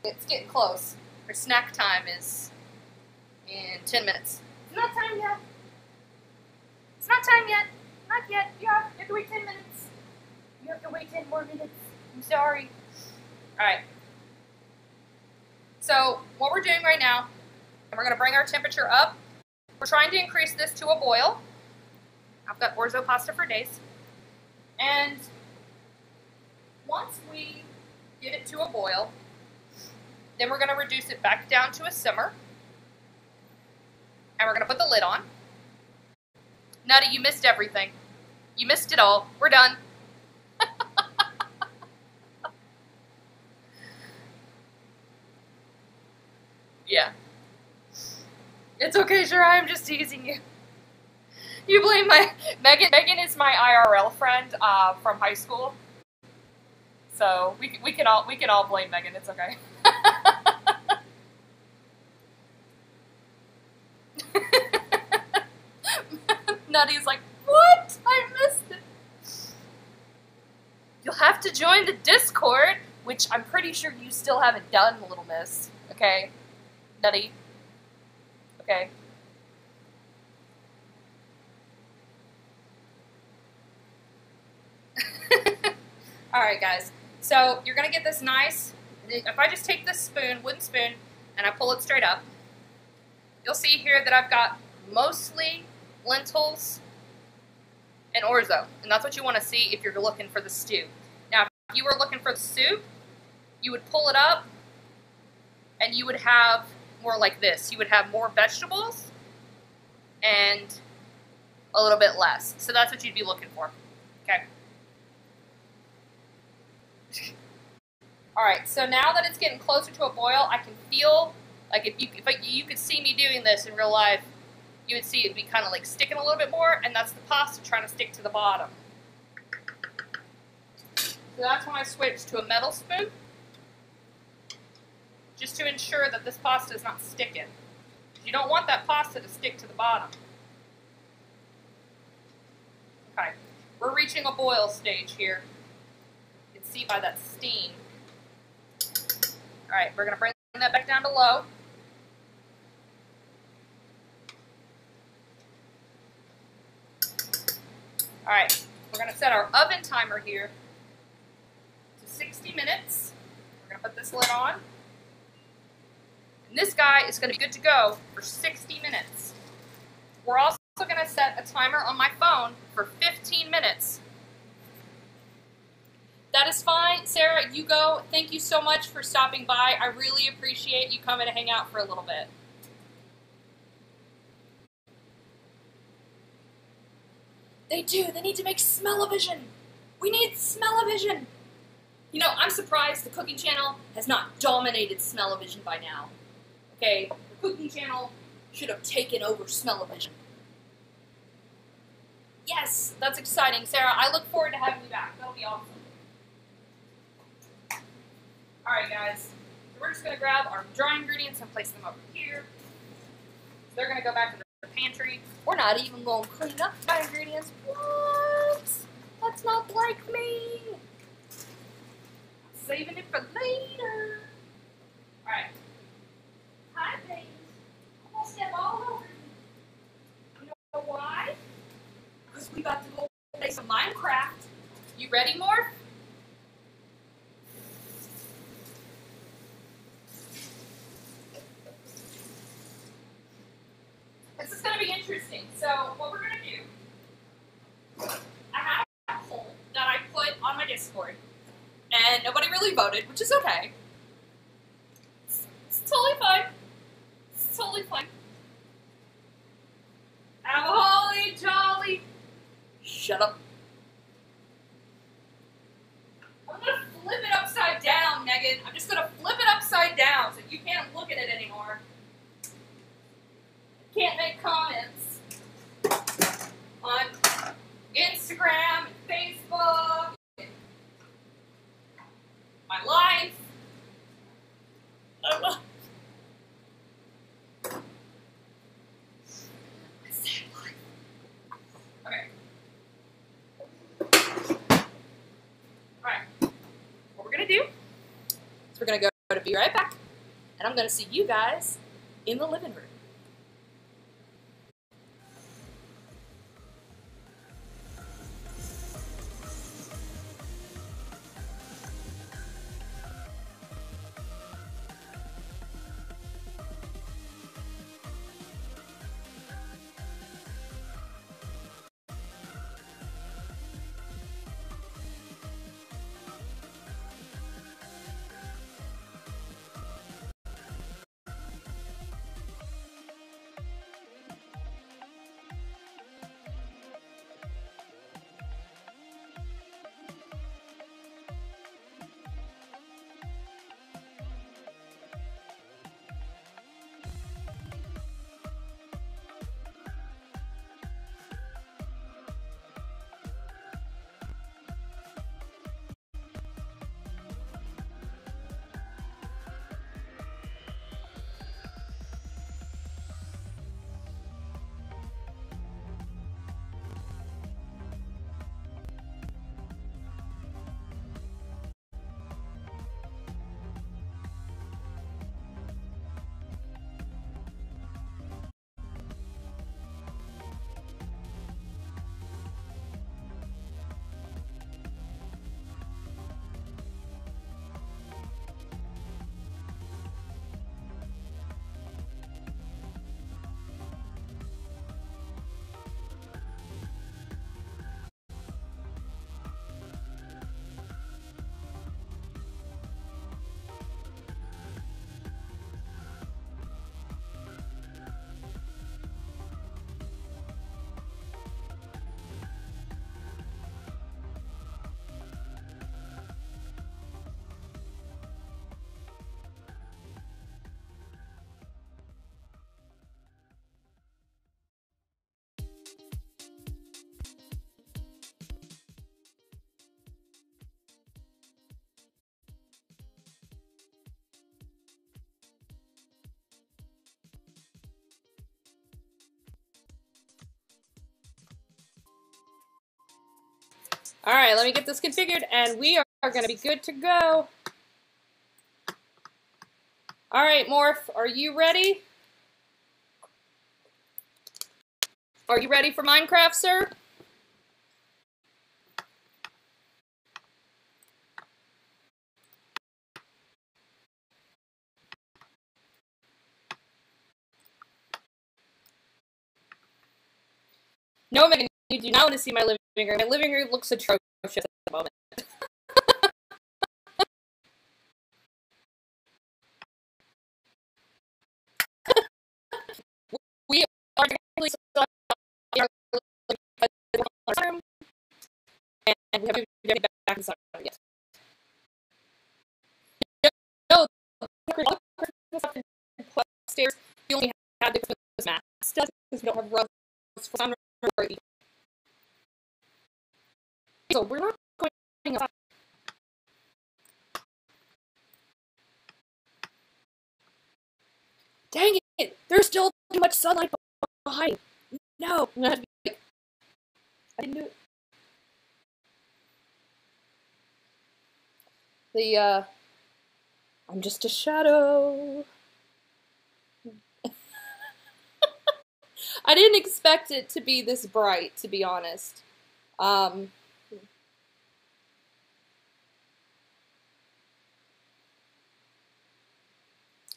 It's getting close. Her snack time is in 10 minutes. It's not time yet. It's not time yet. Not yet. Yeah, you have to wait 10 minutes. You have to wait 10 more minutes. I'm sorry. Alright. So, what we're doing right now, and we're going to bring our temperature up. We're trying to increase this to a boil. I've got orzo pasta for days. And once we get it to a boil, then we're going to reduce it back down to a simmer. And we're going to put the lid on. Nutty, you missed everything. You missed it all. We're done. Yeah. It's okay, sure, I'm just teasing you. You blame Megan. Megan is my IRL friend from high school. So we can all blame Megan. It's okay. Nutty's like, what? I missed it. You'll have to join the Discord, which I'm pretty sure you still haven't done, little miss. Okay, Nutty. Okay. Alright guys, so you're going to get this nice, if I just take this spoon, wooden spoon, and I pull it straight up, you'll see here that I've got mostly lentils and orzo, and that's what you want to see if you're looking for the stew. Now, if you were looking for the soup, you would pull it up, and you would have more like this. You would have more vegetables, and a little bit less. So that's what you'd be looking for. Okay. Alright, so now that it's getting closer to a boil, I can feel, like if you could see me doing this in real life, you would see it'd be kind of like sticking a little bit more, and that's the pasta trying to stick to the bottom. So that's when I switch to a metal spoon, just to ensure that this pasta is not sticking. You don't want that pasta to stick to the bottom. Okay, we're reaching a boil stage here. You can see by that steam. Alright, we're going to bring that back down to low. Alright, we're going to set our oven timer here to 60 minutes. We're going to put this lid on. And this guy is going to be good to go for 60 minutes. We're also going to set a timer on my phone for 15 minutes. That is fine. Sarah, you go. Thank you so much for stopping by. I really appreciate you coming to hang out for a little bit. They do. They need to make smell-o-vision. We need smell-o-vision. You know, I'm surprised the cooking channel has not dominated smell-o-vision by now. Okay, the cooking channel should have taken over smell-o-vision. Yes, that's exciting, Sarah. I look forward to having you back. That'll be awesome. Alright guys, so we're just going to grab our dry ingredients and place them over here. They're going to go back in the pantry. We're not even going to clean up my ingredients. What? That's not like me. I'm saving it for later. Alright. Hi, babies. I'm going to step all over you. You know why? Because we got to go play some Minecraft. You ready, Morph? This is going to be interesting. So what we're going to do, I have a poll that I put on my Discord, and nobody really voted, which is okay. It's totally fine. It's totally fine. Have a holly jolly. Shut up. I'm gonna flip it upside down, Megan. I'm just gonna flip it upside down so you can't look at it anymore. Can't make comments on Instagram and Facebook, and my life. Okay. Alright. What we're gonna do is we're gonna go to Be Right Back, and I'm gonna see you guys in the living room. All right, let me get this configured, and we are going to be good to go. All right, Morph, are you ready? Are you ready for Minecraft, sir? No, Megan, you do not want to see my living room. My living room looks atrocious at the moment. We are technically still in our room, and we haven't been back inside yet. No, upstairs, we only had the Christmas mask because we don't have rugs for some reason. So we're not going outside. Dang it! There's still too much sunlight behind. No, I'm gonna have to be like, I didn't do it. I'm just a shadow. I didn't expect it to be this bright, to be honest.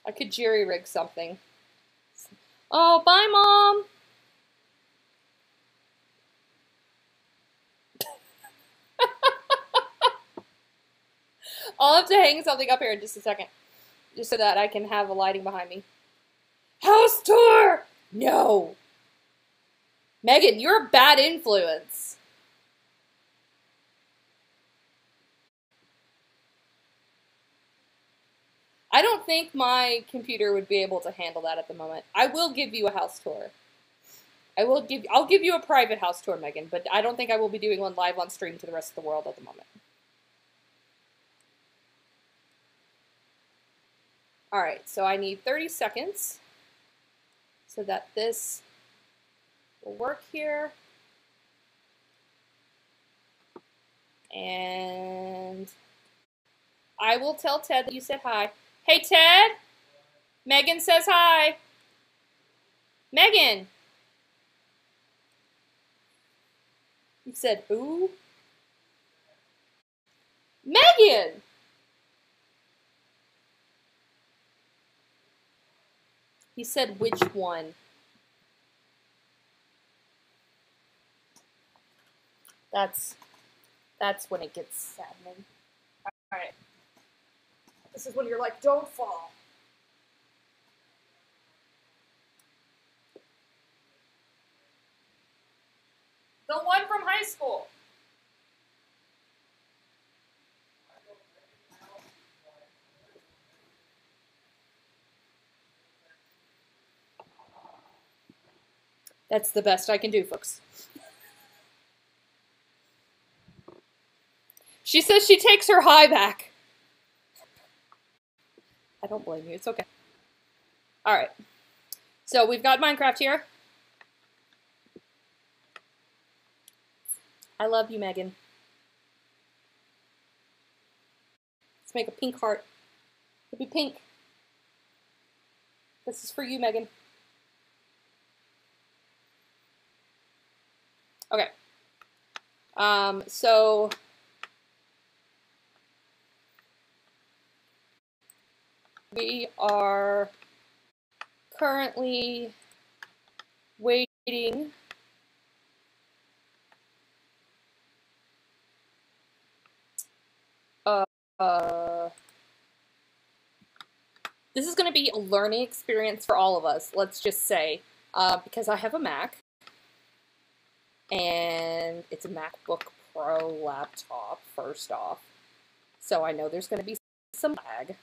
I could jury-rig something. Oh, bye, Mom! I'll have to hang something up here in just a second, just so that I can have a lighting behind me. House tour! No. Megan, you're a bad influence. I don't think my computer would be able to handle that at the moment. I will give you a house tour. I'll give you a private house tour, Megan, but I don't think I will be doing one live on stream to the rest of the world at the moment. All right, so I need 30 seconds so that this will work here. And I will tell Ted that you said hi. Hey, Ted! Megan says hi. Megan! You said who? Megan! He said which one? That's when it gets saddening. Alright. This is when you're like, don't fall. The one from high school. That's the best I can do, folks. She says she takes her high back. I don't blame you. It's okay. All right. So we've got Minecraft here. I love you, Megan. Let's make a pink heart. It'll be pink. This is for you, Megan. Okay. So we are currently waiting this is going to be a learning experience for all of us, let's just say, because I have a Mac, and it's a MacBook Pro laptop, first off, so I know there's going to be some lag.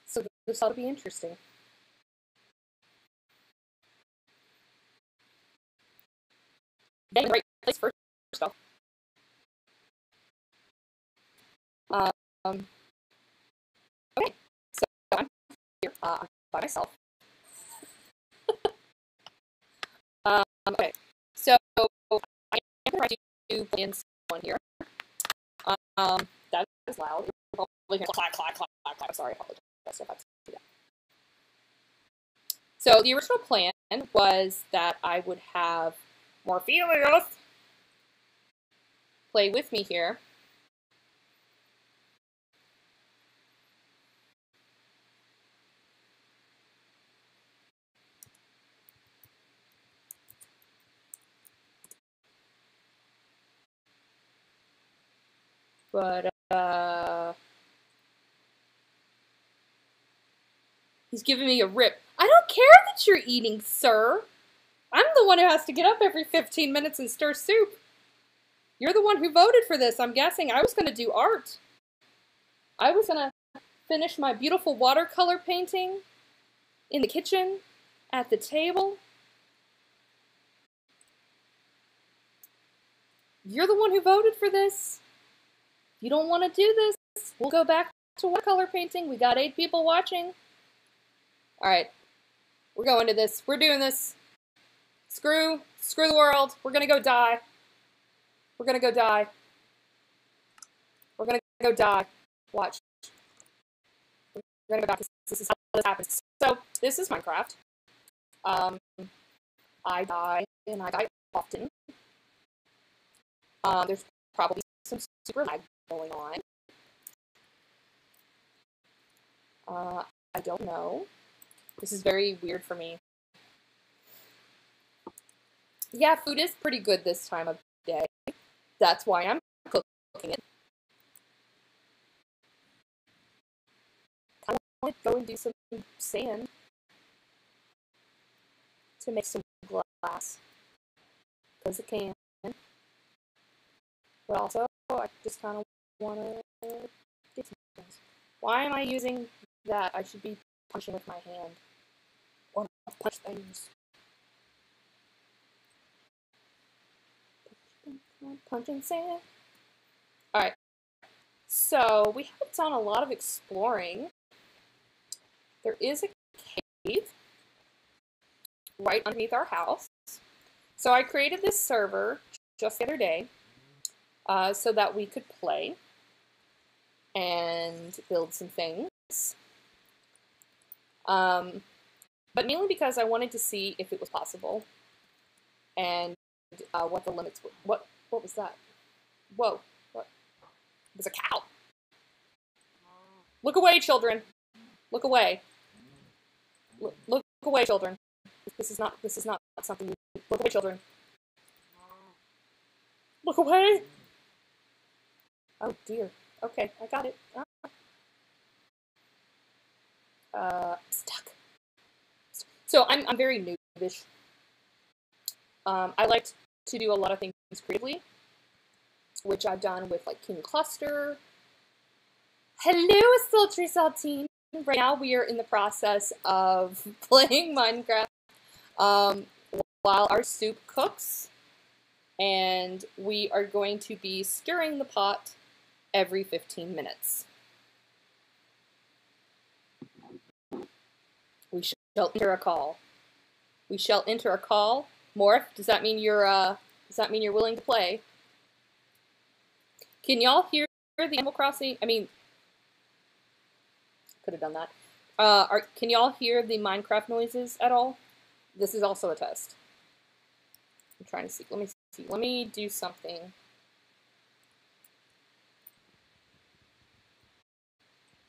So this ought to be interesting. Getting the right place first off. Okay, so I'm here by myself. Okay, so I am going to play in someone here. That is loud. You're probably hearing clack, clack, clack, clack, clack. Sorry, I apologize if I do that. So the original plan was that I would have Morphelius play with me here. But, he's giving me a rip. I don't care that you're eating, sir. I'm the one who has to get up every 15 minutes and stir soup. You're the one who voted for this, I'm guessing. I was going to do art. I was going to finish my beautiful watercolor painting in the kitchen, at the table. You're the one who voted for this. You don't want to do this. We'll go back to watercolor painting. We got 8 people watching. All right. We're going to this. We're doing this. Screw the world. We're going to go die. We're going to go die. We're going to go die. Watch. We're going to go back. This is how this happens. So, this is Minecraft. I die, and I die often. There's probably some super lag going on. I don't know. This is very weird for me. Yeah, food is pretty good this time of day. That's why I'm cooking it. I want to go and do some sand to make some glass. Because it can. But also, I just kind of want to get some things. Why am I using that? I should be punching with my hand. Or punch things. Punching sand. Alright. So, we haven't done a lot of exploring. There is a cave right underneath our house. So I created this server just the other day so that we could play and build some things. But mainly because I wanted to see if it was possible and what the limits were. What was that? Whoa. What? It was a cow. Look away, children. Look away. Look away, children. This is not something. Look away, children. Look away. Oh dear. Okay, I got it. Stuck. So I'm very noobish. I like to do a lot of things creatively, which I've done with like King Cluster. Hello, Sultry Saltine. Right now we are in the process of playing Minecraft while our soup cooks, and we are going to be stirring the pot every 15 minutes. We shall enter a call. We shall enter a call. Morph, does that mean you're willing to play? Can y'all hear the Animal Crossing? I mean, could have done that. Can y'all hear the Minecraft noises at all? This is also a test. I'm trying to see. Let me see. Let me do something.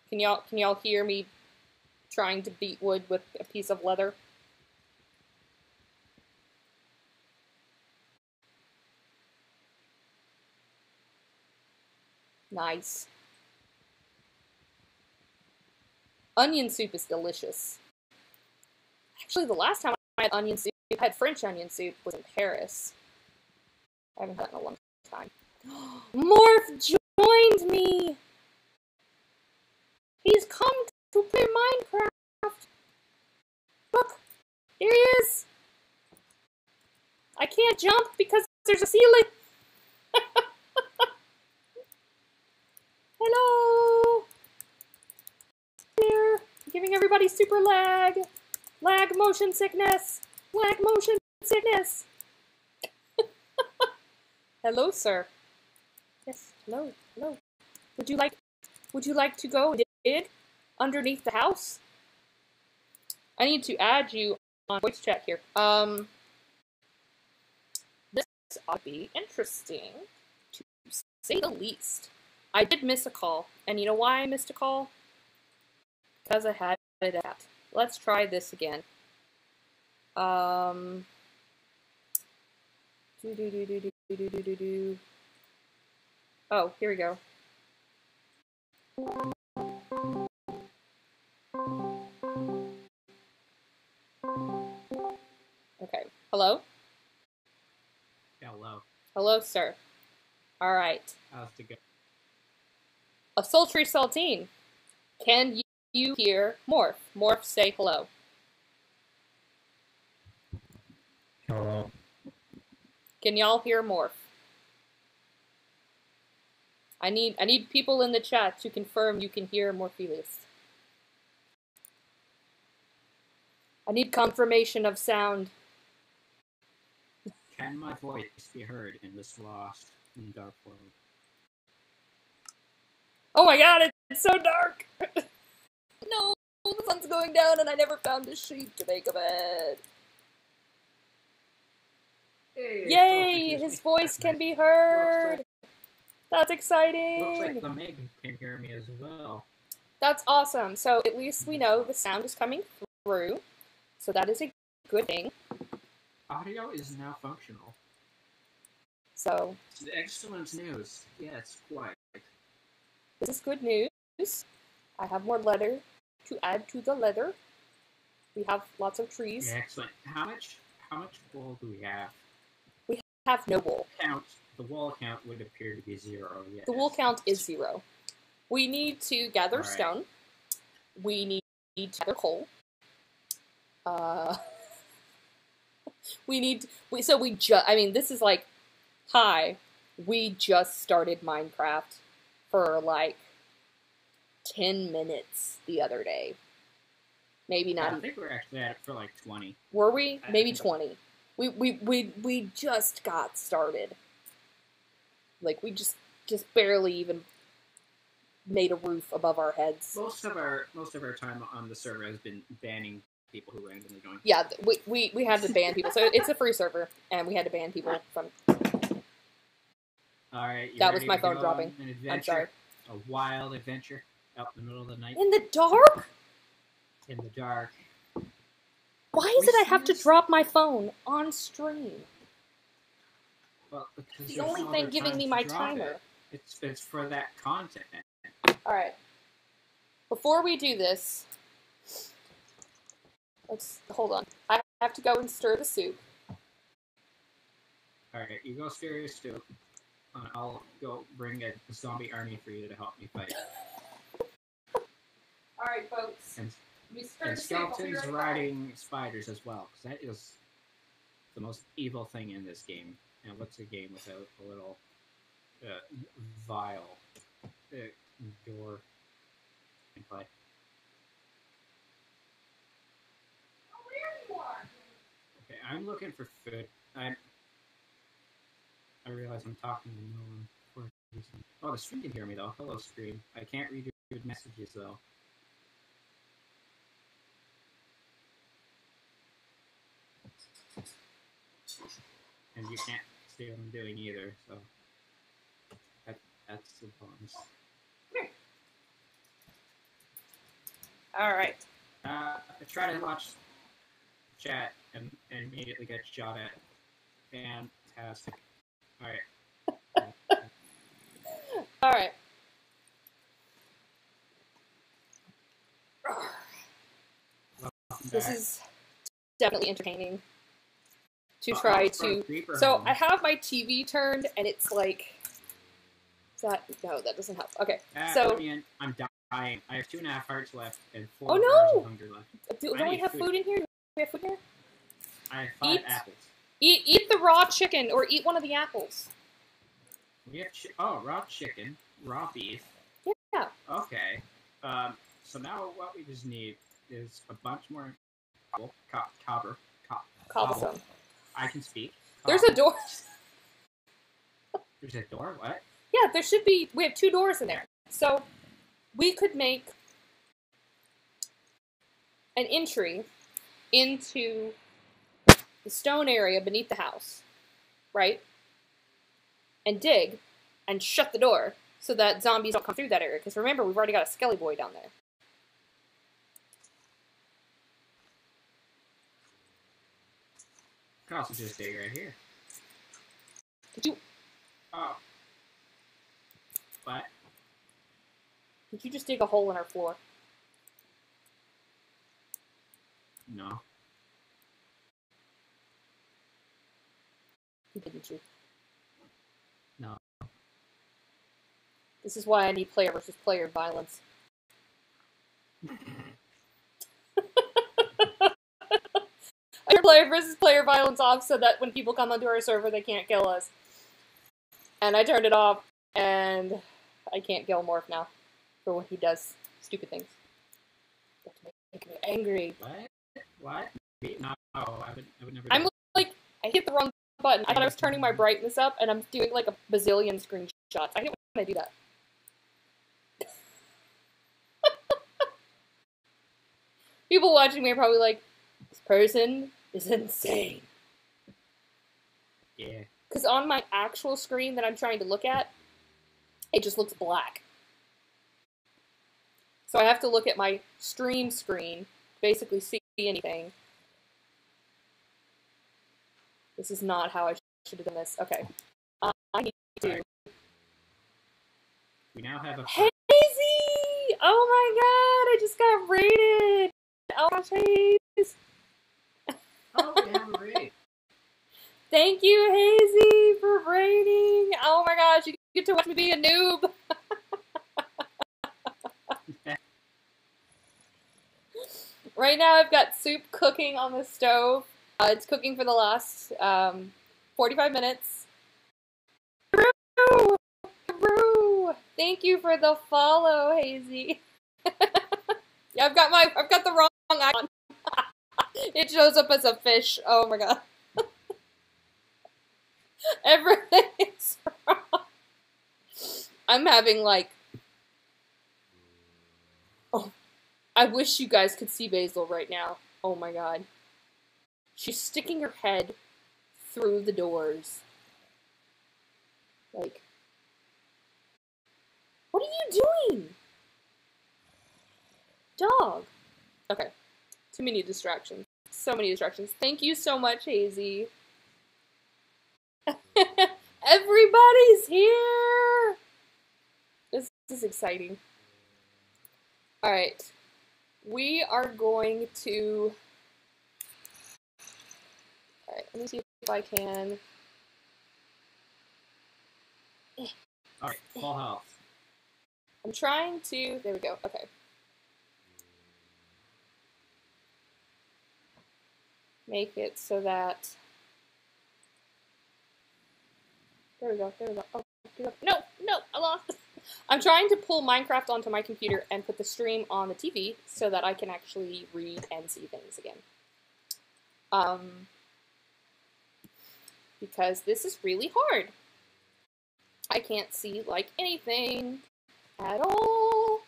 Can y'all hear me trying to beat wood with a piece of leather? Nice. Onion soup is delicious. Actually, the last time I had onion soup, I had French onion soup, was in Paris. I haven't had it in a long time. Morph joined me! He's come to play Minecraft! Look! Here he is! I can't jump because there's a ceiling! Hello! Here, giving everybody super lag! Lag motion sickness! Lag motion sickness! Hello, sir. Yes, hello, hello. Would you like to go dig underneath the house? I need to add you on voice chat here. This ought to be interesting, to say the least. I did miss a call, and you know why I missed a call? Because I had it at. Let's try this again. Oh, here we go. Okay. Hello?
Hello.
Hello, sir. All right.
How's it go?
A sultry saltine. Can you hear Morph? Morph, say hello.
Hello.
Can y'all hear Morph? I need people in the chat to confirm you can hear Morpheus. I need confirmation of sound.
Can my voice be heard in this lost and dark world?
Oh my god, it's so dark! No, the sun's going down and I never found a sheet to make a bed.
Hey,
Yay! His voice can be heard! That's exciting!
Looks like the Meg can hear me as well.
That's awesome. So at least we know the sound is coming through, so that is a good thing.
Audio is now functional.
So
Excellent news. Yes, quite.
this is good news. I have more leather to add to the leather. We have lots of trees.
Yeah, excellent. How much wool do we have?
We have no wool.
The wool count would appear to be 0. Yes.
The wool count is 0. We need to gather stone. We need to gather coal. This is like, hi, we just started Minecraft for like 10 minutes the other day. Maybe not.
I think we're actually at it for like 20.
Were we? Maybe 20. We just got started. Like, we just barely even made a roof above our heads.
Most of our time on the server has been banning people who randomly join.
Yeah, we had to ban people. So it's a free server, and we had to ban people from.
All right.
That was my phone dropping. I'm sorry.
A wild adventure out in the middle of the night.
In the dark?
In the dark.
Why is it I have to drop my phone on stream?
Well, because
the only thing giving me my timer.
It's for that content.
Alright. Before we do this, hold on. I have to go and stir the soup.
Alright, you go stir your soup. I'll go bring a zombie army for you to help me fight.
Alright, folks.
And skeletons riding spiders as well, because that is the most evil thing in this game. And what's a game without a little vile door gameplay?
Oh, there you are!
Okay, I'm looking for food. I realize I'm talking to no one for a reason. Oh, the stream can hear me though. Hello, stream. I can't read your messages though. And you can't see what I'm doing either, so that's the bonus.
Alright.
I try to watch chat and immediately get shot at. Fantastic. Alright.
Alright. This is definitely entertaining. To try to. So I have my TV turned, and it's like. No, that doesn't help. Okay, so
I'm dying. I have 2.5 hearts left and 4
hours
of hunger left.
Don't we have food in here? Do we have food here?
I have 5 apples.
Eat the raw chicken, or eat one of the apples.
We have raw chicken, raw beef.
Yeah.
Okay. So now what we just need is a bunch more
cobblestone.
I can speak.
There's a door.
There's a door? What?
Yeah, there should be. We have 2 doors in there. So we could make an entry into the stone area beneath the house, right? And dig and shut the door so that zombies don't come through that area. Because remember, we've already got a skelly boy down there.
I can also just dig right here.
Did you?
Oh. What?
Did you just dig a hole in our floor?
No.
Didn't you?
No.
This is why I need player versus player violence. I turn player versus player violence off so that when people come onto our server, they can't kill us. And I turned it off, and I can't kill Morph now for when he does stupid things. That's making me angry.
What? No, I would never.
I'm like, I hit the wrong button. I thought I was turning my brightness up, and I'm doing like a bazillion screenshots. I hate when I do that. People watching me are probably like, this person is insane.
Yeah.
Because on my actual screen that I'm trying to look at, it just looks black. So I have to look at my stream screen, basically see anything. This is not how I should have done this. Okay. I need to...
We now have a...
Hazy! Oh my god, I just got rated! Oh my gosh,
Oh, we have a raid.
Thank you, Hazy, for raiding! Oh my gosh, you get to watch me be a noob! Right now I've got soup cooking on the stove. It's cooking for the last 45 minutes. Roo! Roo! Thank you for the follow, Hazy. Yeah, I've got the wrong icon. It shows up as a fish. Oh my god. Everything's wrong. I'm having like... Oh, I wish you guys could see Basil right now. Oh my god. She's sticking her head through the doors. Like... What are you doing? Dog. Okay. Too many distractions. So many distractions. Thank you so much, Hazy. Everybody's here! This is exciting. Alright. We are going to... Alright, let me see if I can...
Alright, full health.
I'm trying to... There we go. Okay. Make it so that... There we go, there we go. Oh, no, I lost. I'm trying to pull Minecraft onto my computer and put the stream on the TV so that I can actually read and see things again. Because this is really hard. I can't see, like, anything at all.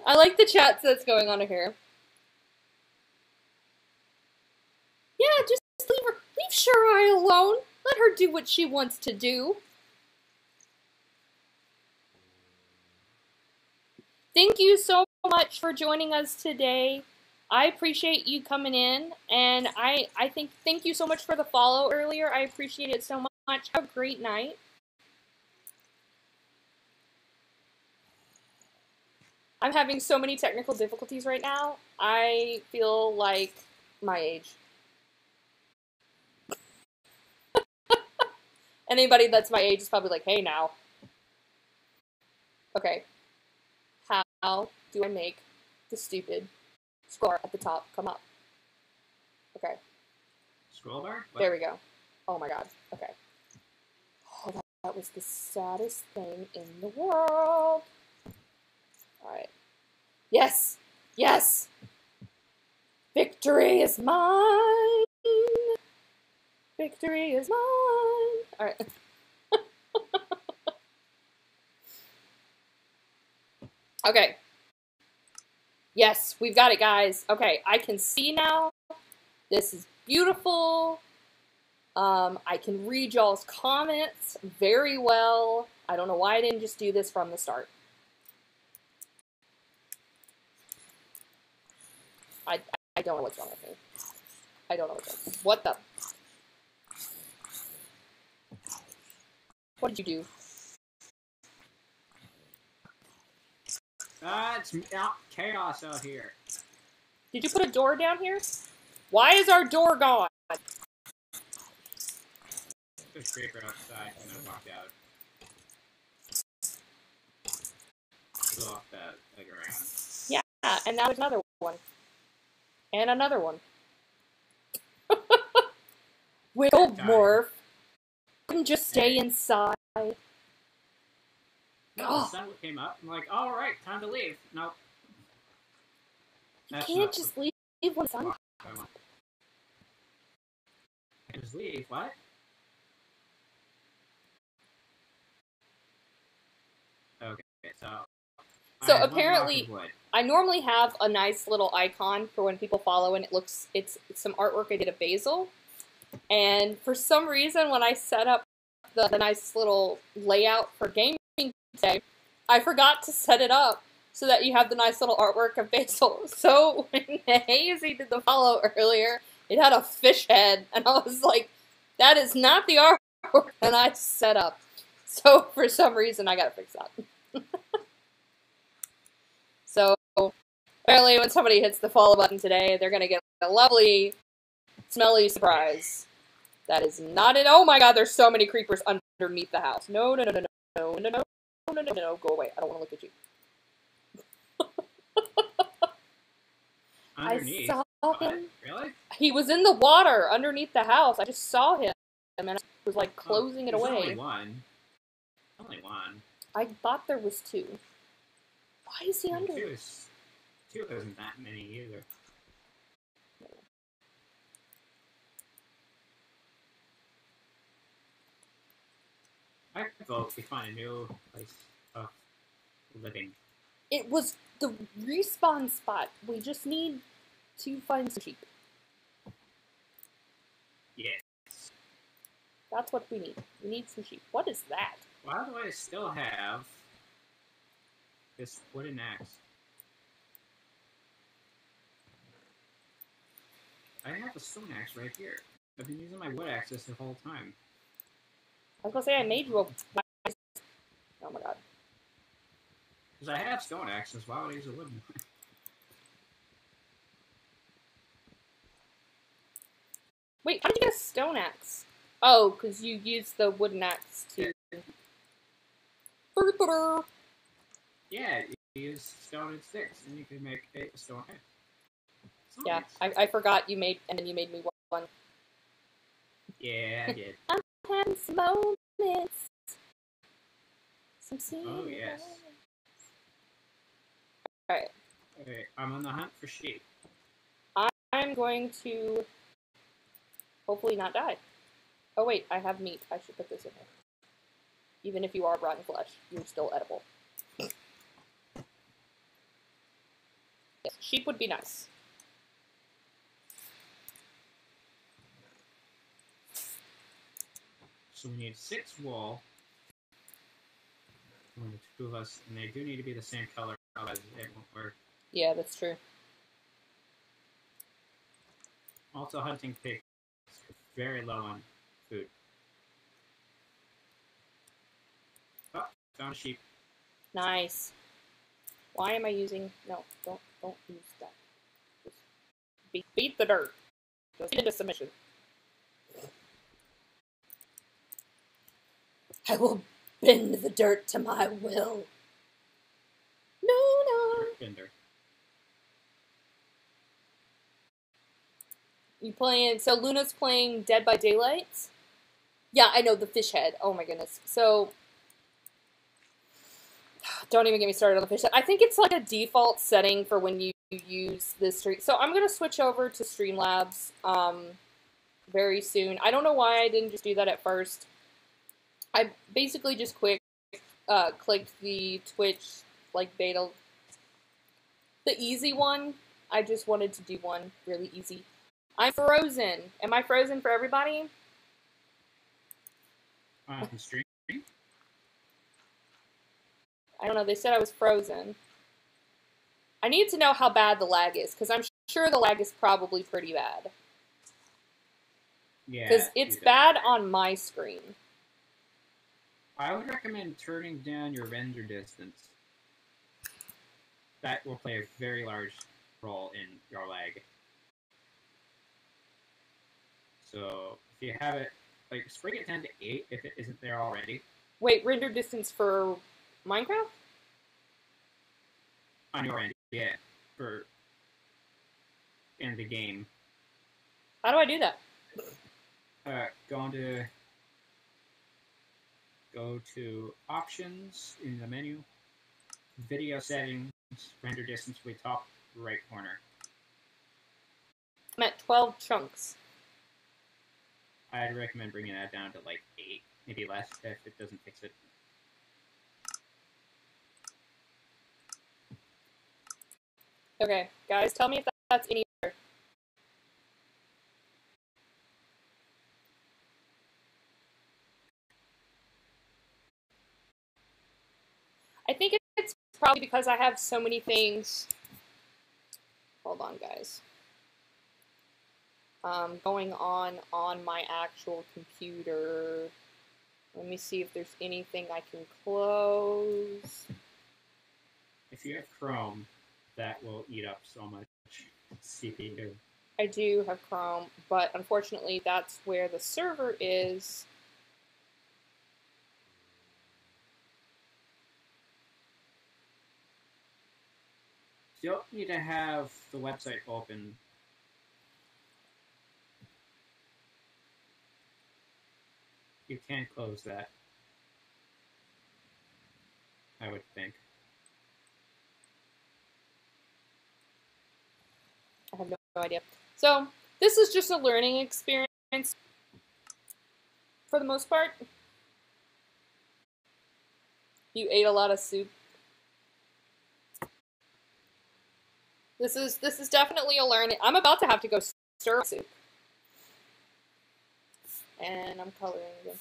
I like the chats that's going on here. Yeah, just leave Shirai alone. Let her do what she wants to do. Thank you so much for joining us today. I appreciate you coming in, and I thank you so much for the follow earlier. I appreciate it so much. Have a great night. I'm having so many technical difficulties right now. I feel like my age. Anybody that's my age is probably like, hey now. Okay. How do I make the stupid scroll bar at the top come up? Okay.
Scroll bar? What?
There we go. Oh my god. Okay. Oh, that was the saddest thing in the world. Alright. Yes! Yes! Victory is mine! Victory is mine! Alright. Okay. Yes, we've got it, guys. Okay, I can see now. This is beautiful. I can read y'all's comments very well. I don't know why I didn't just do this from the start. I don't know what's wrong with me. I don't know what's wrong. What the? What did you do?
It's chaos out here.
Did you put a door down here? Why is our door gone?
There's a creeper outside and I walked out. Blew off that like around.
Yeah, and now there's another one. And another one. Wiggle morph. Couldn't just stay inside.
No, the sun came up. I'm like, all right, time to leave. Nope.
You can't just leave when the sun.
Just leave. What? Okay, so
apparently, I normally have a nice little icon for when people follow, and it's some artwork I did of Basil. And for some reason, when I set up the nice little layout for gaming today, I forgot to set it up so that you have the nice little artwork of Basil. So when Hazy did the follow earlier, it had a fish head, and I was like, that is not the artwork that I set up. So for some reason, I gotta fix that. So apparently when somebody hits the follow button today, they're gonna get a lovely, smelly surprise. That is not it. Oh my god, there's so many creepers underneath the house. No, no, no, no, no, no, no, no, no, no, no, go away. I don't want to look at you.
Underneath?
I saw him.
Really?
He was in the water underneath the house. I just saw him, and I was like closing it away.
Only one. Only one.
I thought there was two. Why is he under?
Two isn't that many either. I vote we find a new place of living.
It was the respawn spot. We just need to find some sheep.
Yes.
That's what we need. We need some sheep. What is that?
Why do I still have this wooden axe? I have a stone axe right here. I've been using my wood axe this the whole time.
I was gonna say I made you a... Oh my god.
Because I have stone axes, why would I use a wooden one?
Wait, how did you get a stone axe? Oh, because you used the wooden axe to...
Yeah, you use stone and sticks, and you can make a stone axe.
Yeah, I forgot you made, and then you made me one.
Yeah, I did.
I'm having some moments. Some
Oh, yes.
Alright.
Okay, I'm on the hunt for sheep.
I'm going to hopefully not die. Oh wait, I have meat. I should put this in there. Even if you are rotten flesh, you're still edible. Yes, sheep would be nice.
So we need 6 wool. Only 2 of us, and they do need to be the same color, otherwise it won't work.
Yeah, that's true.
Also, hunting pigs very low on food. Oh, found a sheep.
Nice. Why am I using... No, don't use that. Just beat the dirt. Just into submission. I will bend the dirt to my will. No.
Dirt bender.
You playing... So Luna's playing Dead by Daylight? Yeah, I know, the fish head. Oh my goodness. So... Don't even get me started on the fish head. I think it's like a default setting for when you use this stream. So I'm going to switch over to Streamlabs very soon. I don't know why I didn't just do that at first. I basically just clicked the Twitch like beta, the easy one. I just wanted to do one really easy. I'm frozen. Am I frozen for everybody?
On stream?
I don't know. They said I was frozen. I need to know how bad the lag is, because I'm sure the lag is probably pretty bad.
Yeah.
Because it's bad on my screen.
I would recommend turning down your render distance. That will play a very large role in your lag. So, if you have it, like, spring it down to 8 if it isn't there already.
Wait, render distance for Minecraft?
On your end, yeah. For... in the game.
How do I do that?
Go to Options in the menu, Video Settings, Render Distance will be top right corner.
I'm at 12 chunks.
I'd recommend bringing that down to like 8, maybe less if it doesn't fix it.
Okay, guys, tell me if that's any better. I think probably because I have so many things. Hold on, guys. Going on my actual computer. Let me see if there's anything I can close.
If you have Chrome, that will eat up so much CPU.
I do have Chrome, but unfortunately that's where the server is.
You don't need to have the website open. You can close that, I would think.
I have no idea. So this is just a learning experience for the most part. You ate a lot of soup. This is definitely a learning. I'm about to have to go stir soup. And I'm coloring again.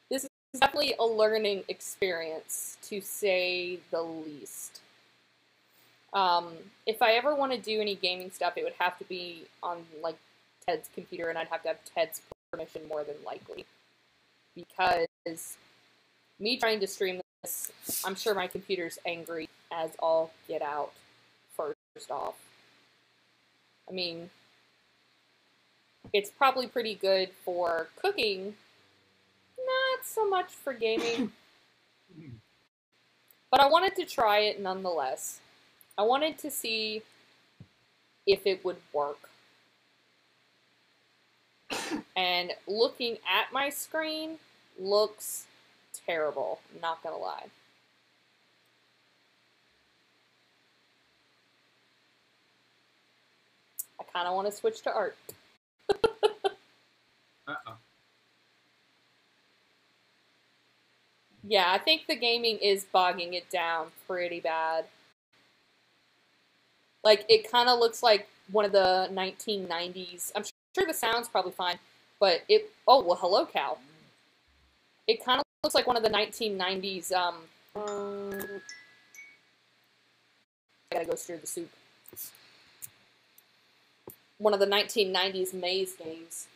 This is definitely a learning experience, to say the least. If I ever want to do any gaming stuff, it would have to be on like Ted's computer, and I'd have to have Ted's permission more than likely. Because me trying to stream this, I'm sure my computer's angry as all get out, first off. I mean, it's probably pretty good for cooking, not so much for gaming. But I wanted to try it nonetheless. I wanted to see if it would work. And looking at my screen looks terrible, I'm not gonna lie. I kind of want to switch to art.
Uh-oh.
Yeah, I think the gaming is bogging it down pretty bad. Like, it kind of looks like one of the 1990s. I'm sure the sound's probably fine, but it... Oh, well, hello, Cal. It kind of looks like one of the 1990s, I gotta go stir the soup. One of the 1990s maze games.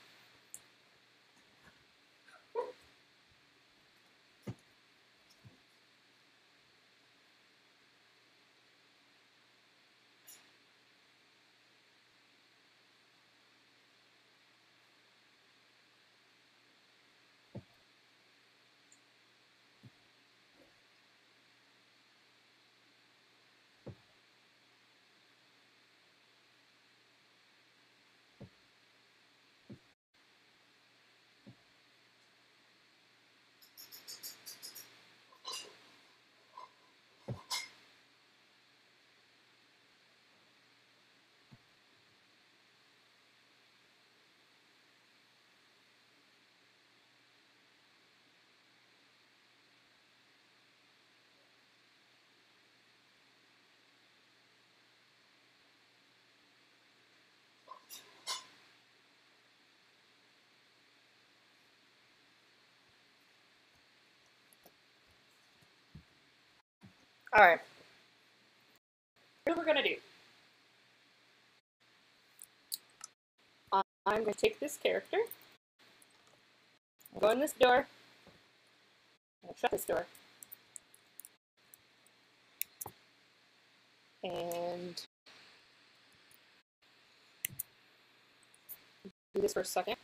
Alright. Here's what we're gonna do. I'm gonna take this character. I'll go in this door. I'll shut this door. And do this for a second.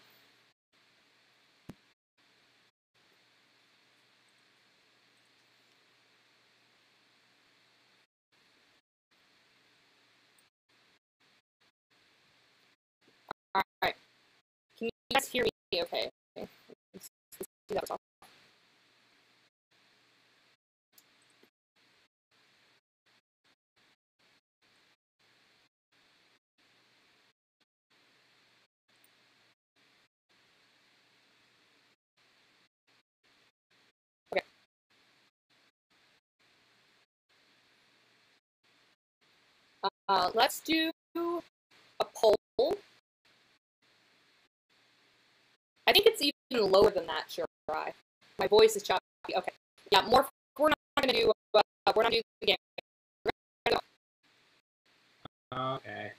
Alright. Can you guys hear me okay? Let's do that off. Okay. Let's do a poll. I think it's even lower than that, sure. My voice is choppy. Okay. Yeah, more. We're not going to do. We're not doing the game.
Okay.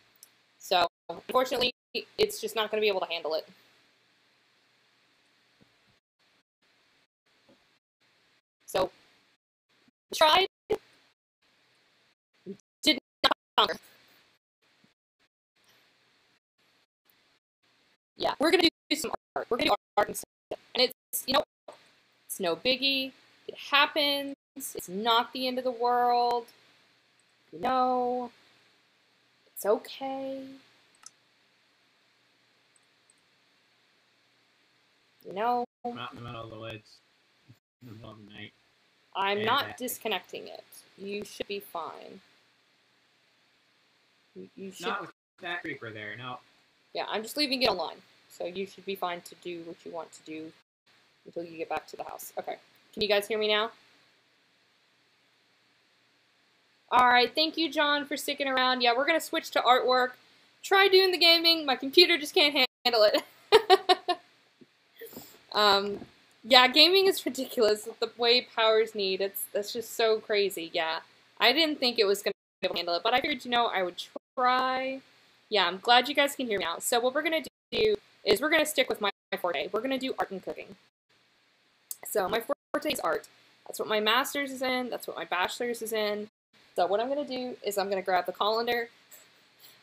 So, unfortunately, it's just not going to be able to handle it. So, tried. Did not conquer. Yeah, we're going to do some art. We're going to do art instead. And it's, it's no biggie. It happens. It's not the end of the world. It's okay.
I'm out in the middle of the woods in the middle of the night.
I'm not disconnecting it. You should be fine. You should.
Not with that creeper there, no.
Yeah, I'm just leaving it online. So you should be fine to do what you want to do until you get back to the house. Okay. Can you guys hear me now? Alright, thank you, John, for sticking around. Yeah, we're going to switch to artwork. Try doing the gaming. My computer just can't handle it. Yeah, gaming is ridiculous. The way powers need, that's just so crazy. Yeah, I didn't think it was going to be able to handle it, but I figured, I would try. Yeah, I'm glad you guys can hear me now. So what we're going to do is we're going to stick with my forte. We're going to do art and cooking. So my forte is art. That's what my master's is in. That's what my bachelor's is in. So what I'm going to do is I'm going to grab the colander,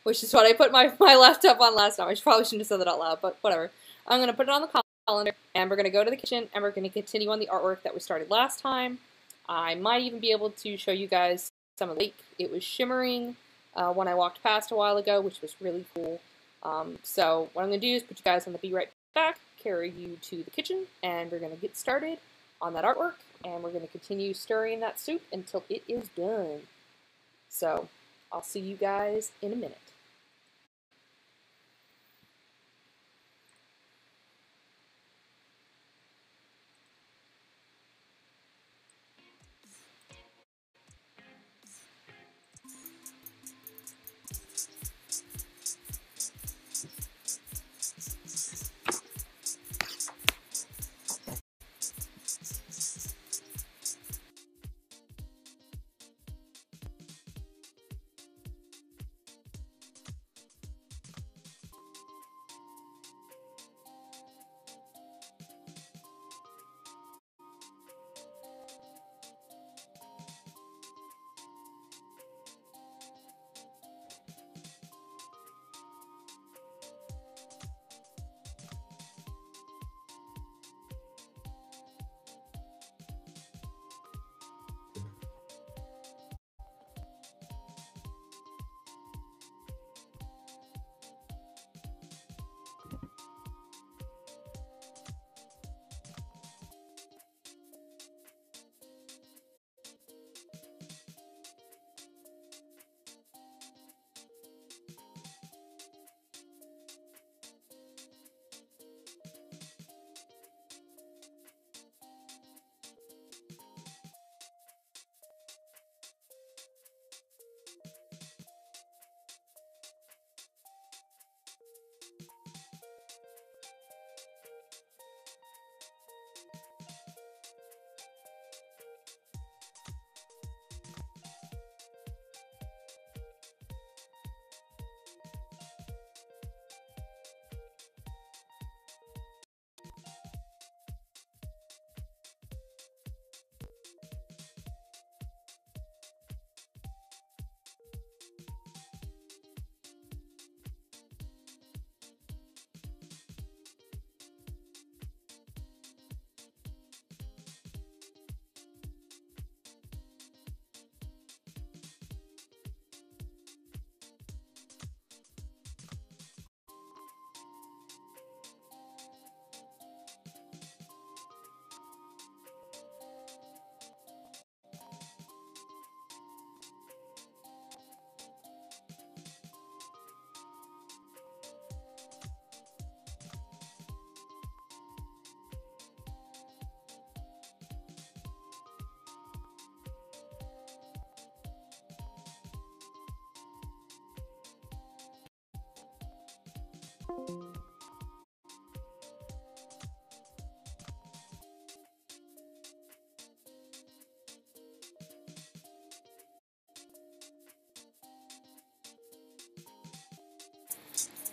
which is what I put my laptop on last time. I probably shouldn't have said that out loud, but whatever. I'm going to put it on the colander, and we're going to go to the kitchen, and we're going to continue on the artwork that we started last time. I might even be able to show you guys some of the lake. It was shimmering when I walked past a while ago, which was really cool. So what I'm going to do is put you guys on the Be Right Back, carry you to the kitchen, and we're going to get started on that artwork, and we're going to continue stirring that soup until it is done. So I'll see you guys in a minute.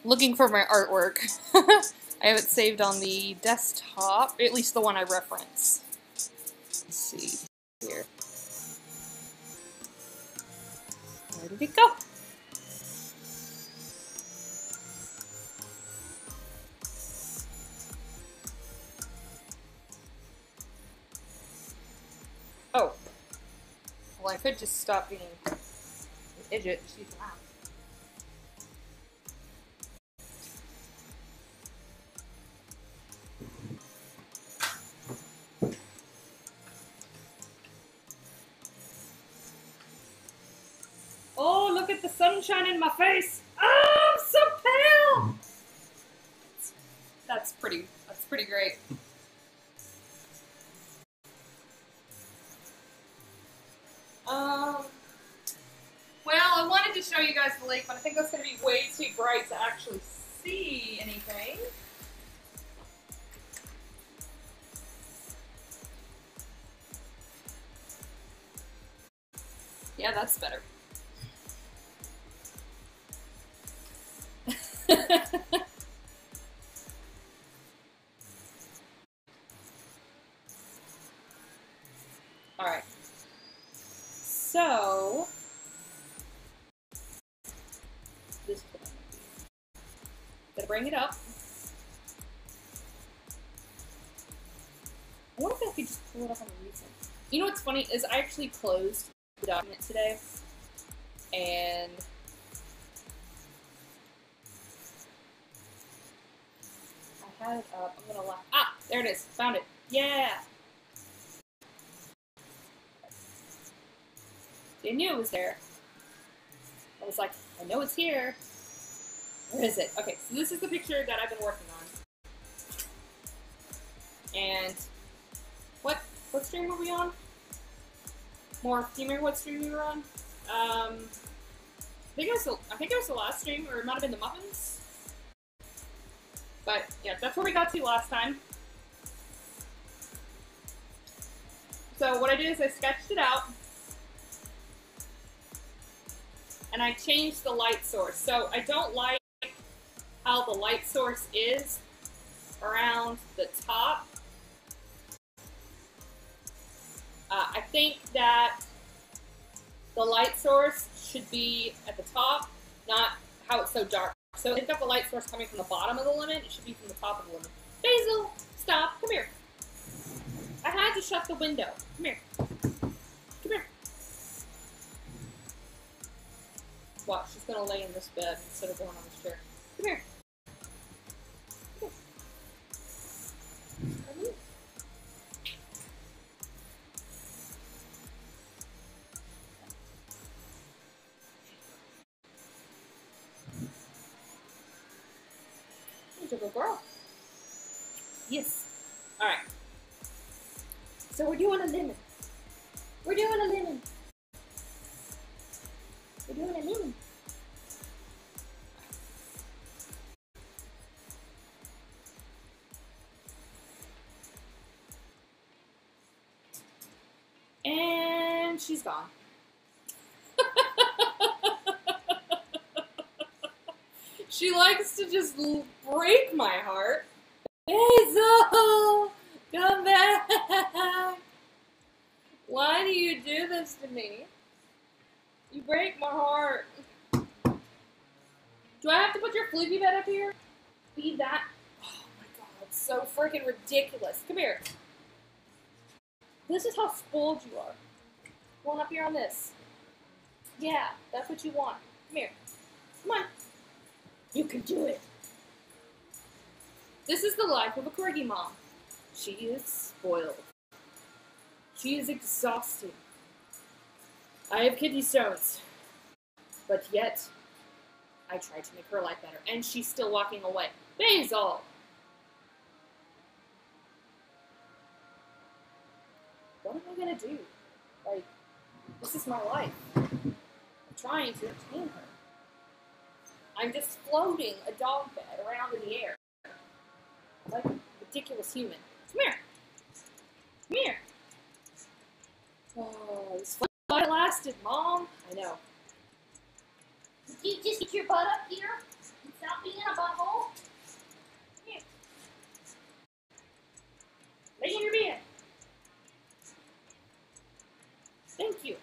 looking for my artwork. I have it saved on the desktop, at least the one I reference. Let's see here. Where did it go? Oh. Well, I could just stop being an idiot and she's out. Oh, look at the sunshine in my face. Oh, I'm so pale. That's pretty great. Well, I wanted to show you guys the lake, but I think that's going to be way too bright to actually see anything. Yeah, that's better. All right. So this is what I'm gonna bring it up. I wonder if I could just pull it up on the recent. You know what's funny is I actually closed the document today, and I had it up. I'm gonna laugh. Ah, there it is. Found it. Yeah. I knew it was there. I was like, I know it's here. Where is it? Okay, so this is the picture that I've been working on. And what stream were we on? More, do you remember what stream we were on? I think it was the last stream, or it might have been the muffins. But yeah, that's where we got to last time. So what I did is I sketched it out. And I changed the light source. So I don't like how the light source is around the top. I think that the light source should be at the top, not how it's so dark. So if you've got the light source coming from the bottom of the lemon, it should be from the top of the lemon. Basil, stop, come here. I had to shut the window. Come here. Come here. Watch, she's gonna lay in this bed instead of going on this chair. Come here. Come here. Come here. You're a good girl. Yes. Alright. So we're doing a lemon. We're doing a lemon. We're doing a lemon. And she's gone. She likes to just break my heart. Hazel, come back. Why do you do this to me? You break my heart. Do I have to put your floopy bed up here? Feed that? Oh my god, it's so freaking ridiculous. Come here. This is how spoiled you are. Going up here on this. Yeah, that's what you want. Come here. Come on. You can do it. This is the life of a corgi mom. She is spoiled. She is exhausted. I have kidney stones. But yet, I tried to make her life better. And she's still walking away. Basil! What am I gonna do? Like, this is my life. I'm trying to entertain her. I'm just floating a dog bed around in the air. Like a ridiculous human. Come here. Come here. Oh, this fight lasted, Mom. I know.
Did you just get your butt up here and stop
being a butthole. Here. Lay in your bed. Thank you.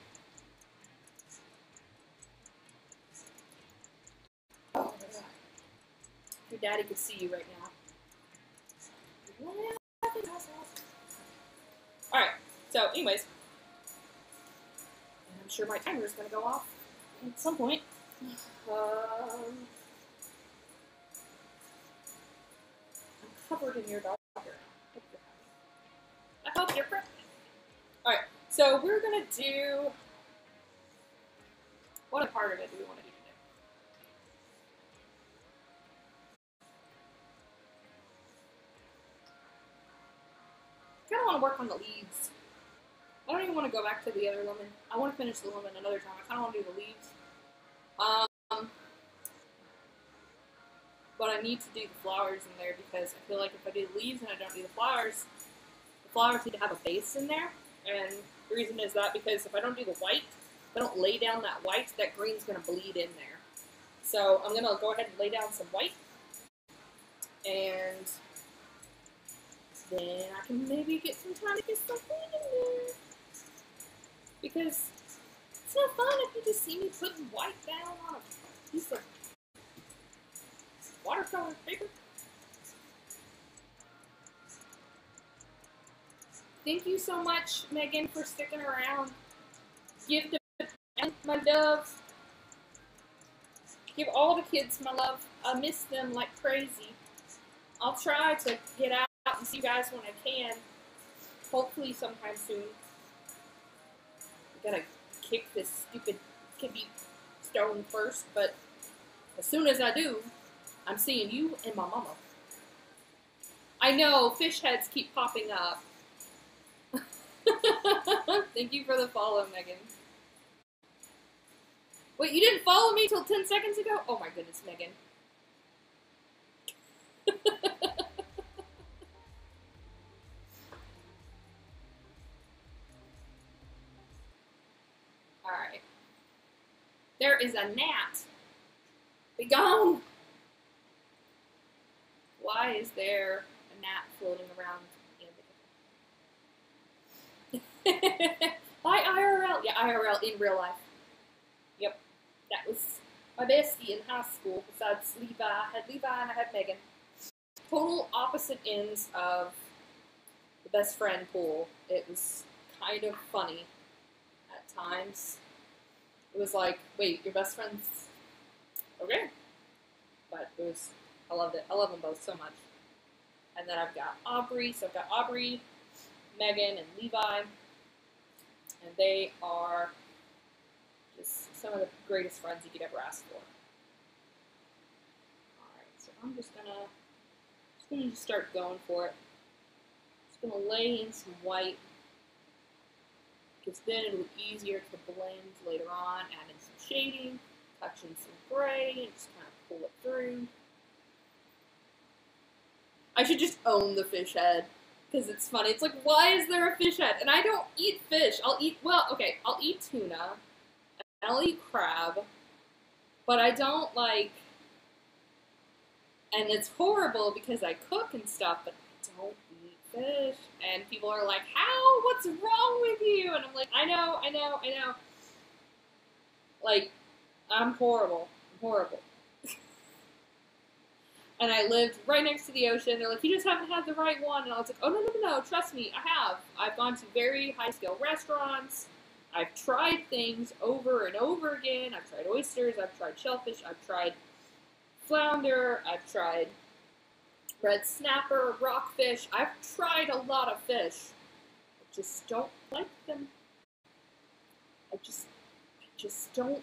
Oh my god. Your daddy could see you right now. Alright, so anyways. I'm sure my timer is going to go off at some point. I'm covered in your dog. I hope you're prepped. Alright, so we're going to do... What part of it do we want to do today? I kind of want to work on the leaves. I don't even want to go back to the other lemon. I want to finish the lemon another time. I kind of want to do the leaves. But I need to do the flowers in there because I feel like if I do the leaves and I don't do the flowers need to have a base in there. And the reason is that because if I don't do the white, if I don't lay down that white, that green's going to bleed in there. So I'm going to go ahead and lay down some white. And then I can maybe get some time to get some green in there. Because it's not fun if you just see me putting white down on a piece of watercolor paper. Thank you so much, Megan, for sticking around. Give my love. Give all the kids my love. I miss them like crazy. I'll try to get out and see you guys when I can. Hopefully sometime soon. I gotta kick this stupid kidney stone first, but as soon as I do, I'm seeing you and my mama. I know, fish heads keep popping up. Thank you for the follow, Megan. Wait, you didn't follow me till 10 seconds ago? Oh my goodness, Megan. Alright. There is a gnat. Be gone! Why is there a gnat floating around in the... Bye, IRL! Yeah, IRL in real life. Yep. That was my bestie in high school, besides Levi. I had Levi and I had Megan. Total opposite ends of the best friend pool. It was kind of funny at times. It was like, wait, your best friend's... Okay. But it was... I loved it. I love them both so much. And then I've got Aubrey. So I've got Aubrey, Megan, and Levi. And they are just some of the greatest friends you could ever ask for. Alright, so I'm just gonna start going for it. Just gonna lay in some white. Because then it'll be easier to blend later on. Add in some shading, touch in some gray, and just kind of pull it through. I should just own the fish head, because it's funny. It's like, why is there a fish head? And I don't eat fish. I'll eat tuna, and I'll eat crab, but I don't like, and it's horrible because I cook and stuff, but I don't eat fish. And people are like, how? What's wrong with you? And I'm like, I know. Like, I'm horrible. And I lived right next to the ocean. They're like, you just haven't had the right one. And I was like, oh, no, trust me, I have. I've gone to very high-scale restaurants. I've tried things over and over again. I've tried oysters. I've tried shellfish. I've tried flounder. I've tried red snapper, rockfish. I've tried a lot of fish. I just don't like them. I just don't.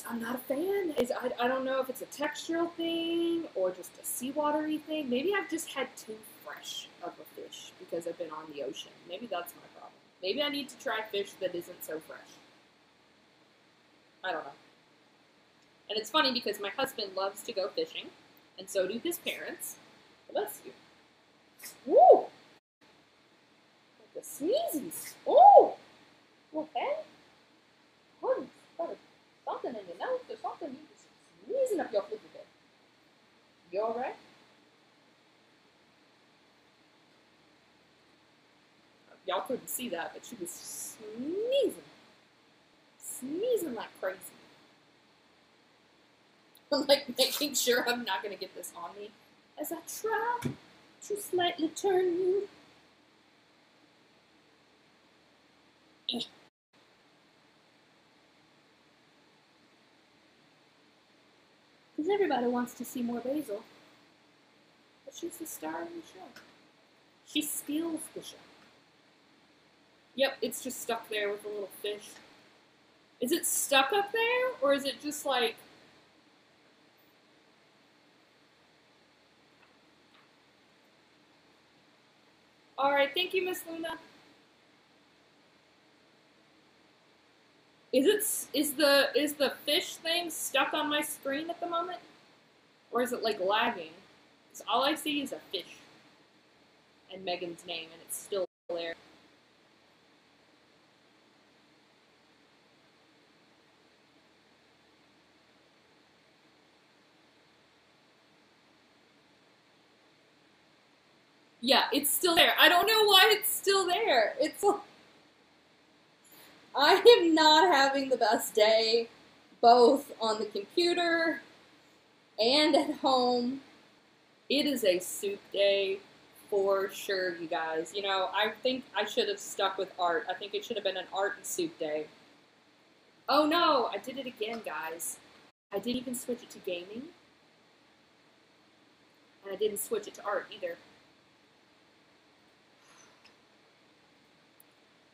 I'm not a fan. I don't know if it's a textural thing or just a seawatery thing. Maybe I've just had too fresh of a fish because I've been on the ocean. Maybe that's my problem. Maybe I need to try fish that isn't so fresh. I don't know. And it's funny because my husband loves to go fishing, and so do his parents. Bless you. Woo! Like the sneezes. Oh! Okay. Goodness. Something in your nose or something. You just sneezing up your flippy bit. You alright? Y'all couldn't see that, but she was sneezing. Sneezing like crazy. I'm like making sure I'm not going to get this on me as I try to slightly turn you. Because everybody wants to see more Basil. But she's the star of the show. She steals the show. Yep, it's just stuck there with a little fish. Is it stuck up there? Or is it just like... Alright, thank you, Miss Luna. Is the fish thing stuck on my screen at the moment? Or is it like lagging? Because all I see is a fish. And Megan's name, and it's still there. Yeah, it's still there. I don't know why it's still there. It's like... I am not having the best day, both on the computer and at home. It is a soup day for sure, you guys. You know, I think I should have stuck with art. I think it should have been an art and soup day. Oh no, I did it again, guys. I didn't even switch it to gaming. And I didn't switch it to art either.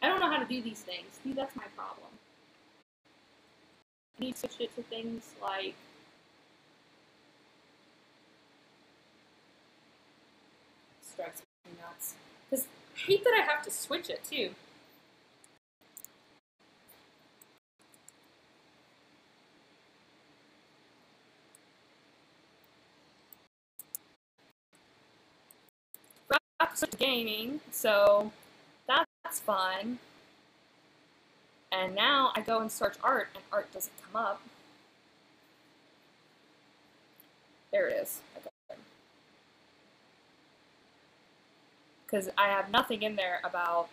I don't know how to do these things. See, that's my problem. I need to switch it to things like... Strikes me nuts. Because I hate that I have to switch it, too. I have to switch to gaming, so... That's fun. And now I go and search art, and art doesn't come up. There it is. Okay. Because I have nothing in there about...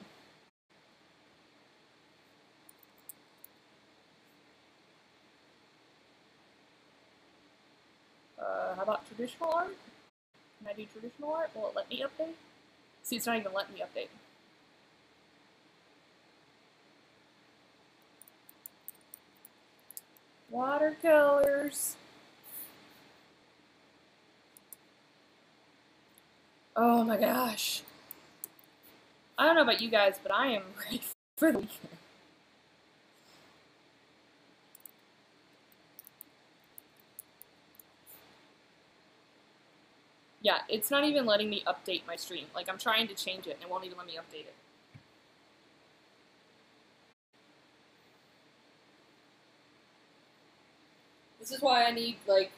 how about traditional art? Can I do traditional art? Will it let me update? See, it's not even letting me update. Watercolors. Oh my gosh. I don't know about you guys, but I am ready for the weekend. Yeah, it's not even letting me update my stream. Like, I'm trying to change it, and it won't even let me update it. This is why I need, like,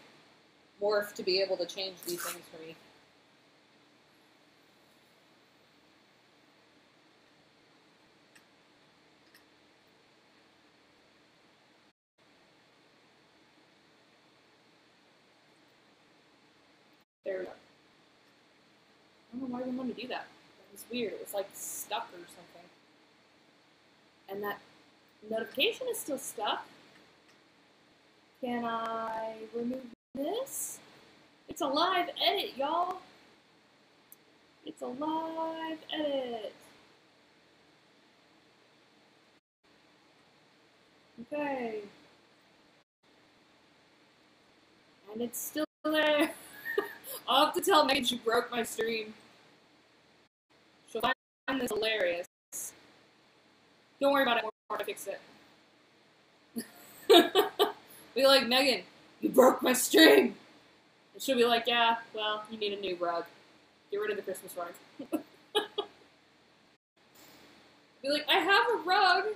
Morph to be able to change these things for me. There we go. I don't know why I didn't want to do that. That was weird. It was, like, stuck or something. And that notification is still stuck. Can I remove this? It's a live edit, y'all. It's a live edit. Okay. And it's still there. I'll have to tell Megan she broke my stream. She'll find this hilarious. Don't worry about it, we're going to fix it. Be like, Megan, you broke my stream! And she'll be like, yeah, well, you need a new rug. Get rid of the Christmas rug. Be like, I have a rug,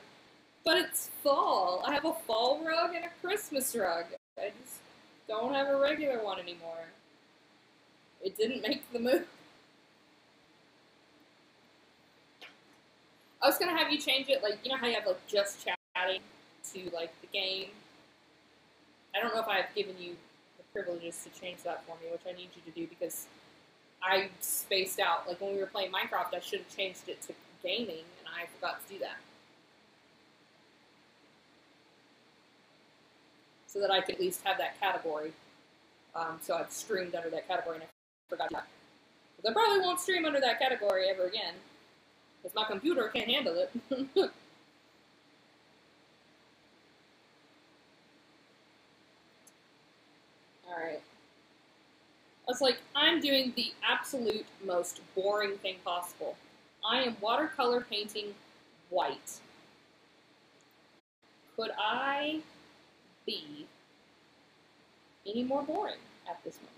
but it's fall. I have a fall rug and a Christmas rug. I just don't have a regular one anymore. It didn't make the move. I was gonna have you change it, like, you know how you have, like, just chatting to, like, the game? I don't know if I've given you the privileges to change that for me, which I need you to do because I spaced out. Like when we were playing Minecraft, I should have changed it to gaming, and I forgot to do that. So that I could at least have that category. So I've streamed under that category, and I forgot that. Because I probably won't stream under that category ever again. Because my computer can't handle it. Alright. I was like, I'm doing the absolute most boring thing possible. I am watercolor painting white. Could I be any more boring at this moment?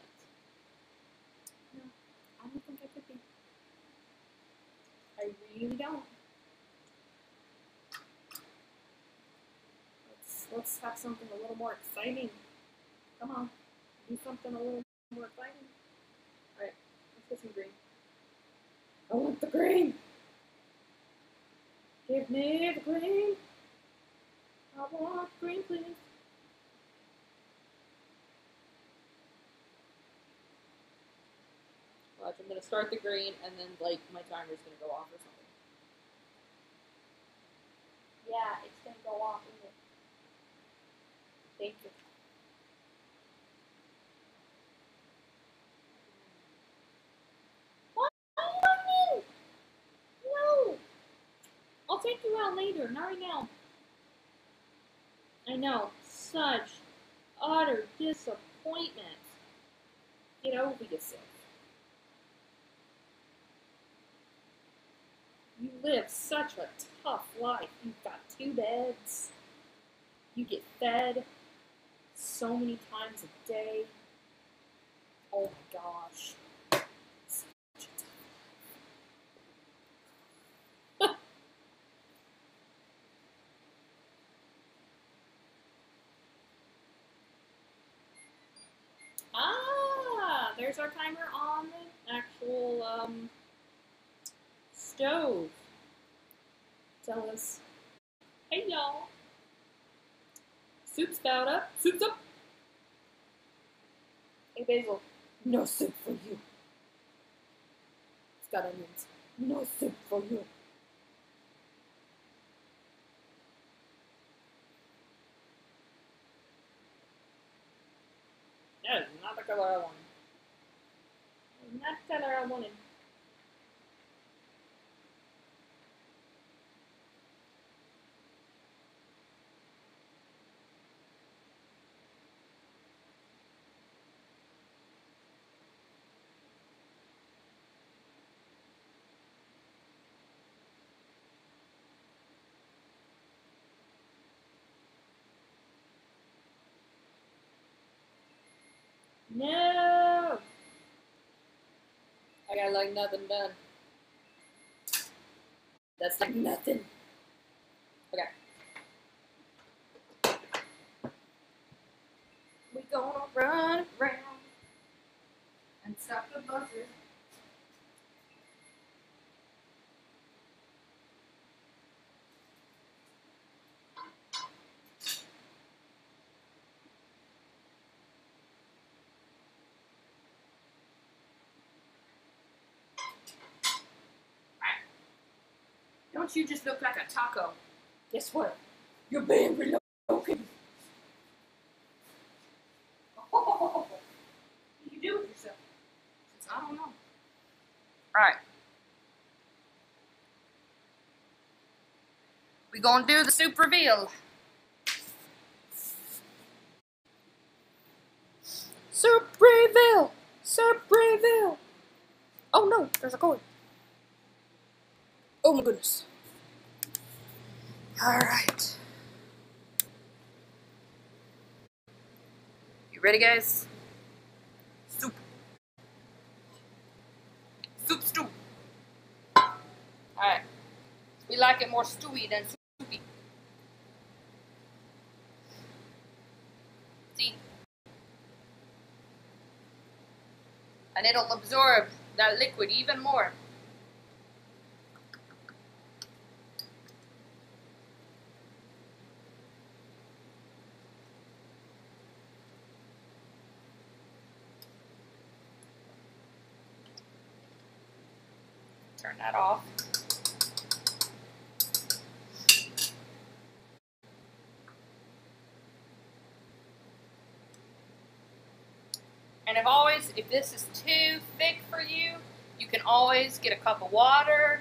No, I don't think I could be. I really don't. Let's have something a little more exciting. Come on, do something a little more exciting. Alright, let's get some green. I want the green! Give me the green! I want green, please. Watch, I'm gonna start the green and then like my timer's gonna go off or something. Yeah, it's gonna go off, isn't it? Thank you. What? No! I'll take you out later, not right now. I know, such utter disappointment. Get over yourself. You live such a tough life. You've got 2 beds. You get fed so many times a day. Oh my gosh. Such a tough life. Ah, there's our timer on the actual stove. Tell us, hey y'all. Soup's about up. Soup's up. Hey Basil, no soup for you. It's got onions. No soup for you. That is not the color I wanted. Not the color I wanted. No! I got like nothing done. That's like nothing. Okay. We gonna run around and stop the buzzers. Don't you just look like a taco? Guess what? You're being relocated. Oh, what do you do with yourself? Since I don't know. Alright. We gonna do the soup reveal. Soup reveal! Soup reveal! Oh no, there's a coin. Oh my goodness. Alright. You ready, guys? Soup. Soup stew. Alright. We like it more stewy than soupy. See? And it'll absorb that liquid even more. turn that off. And if this is too thick for you, you can always get a cup of water,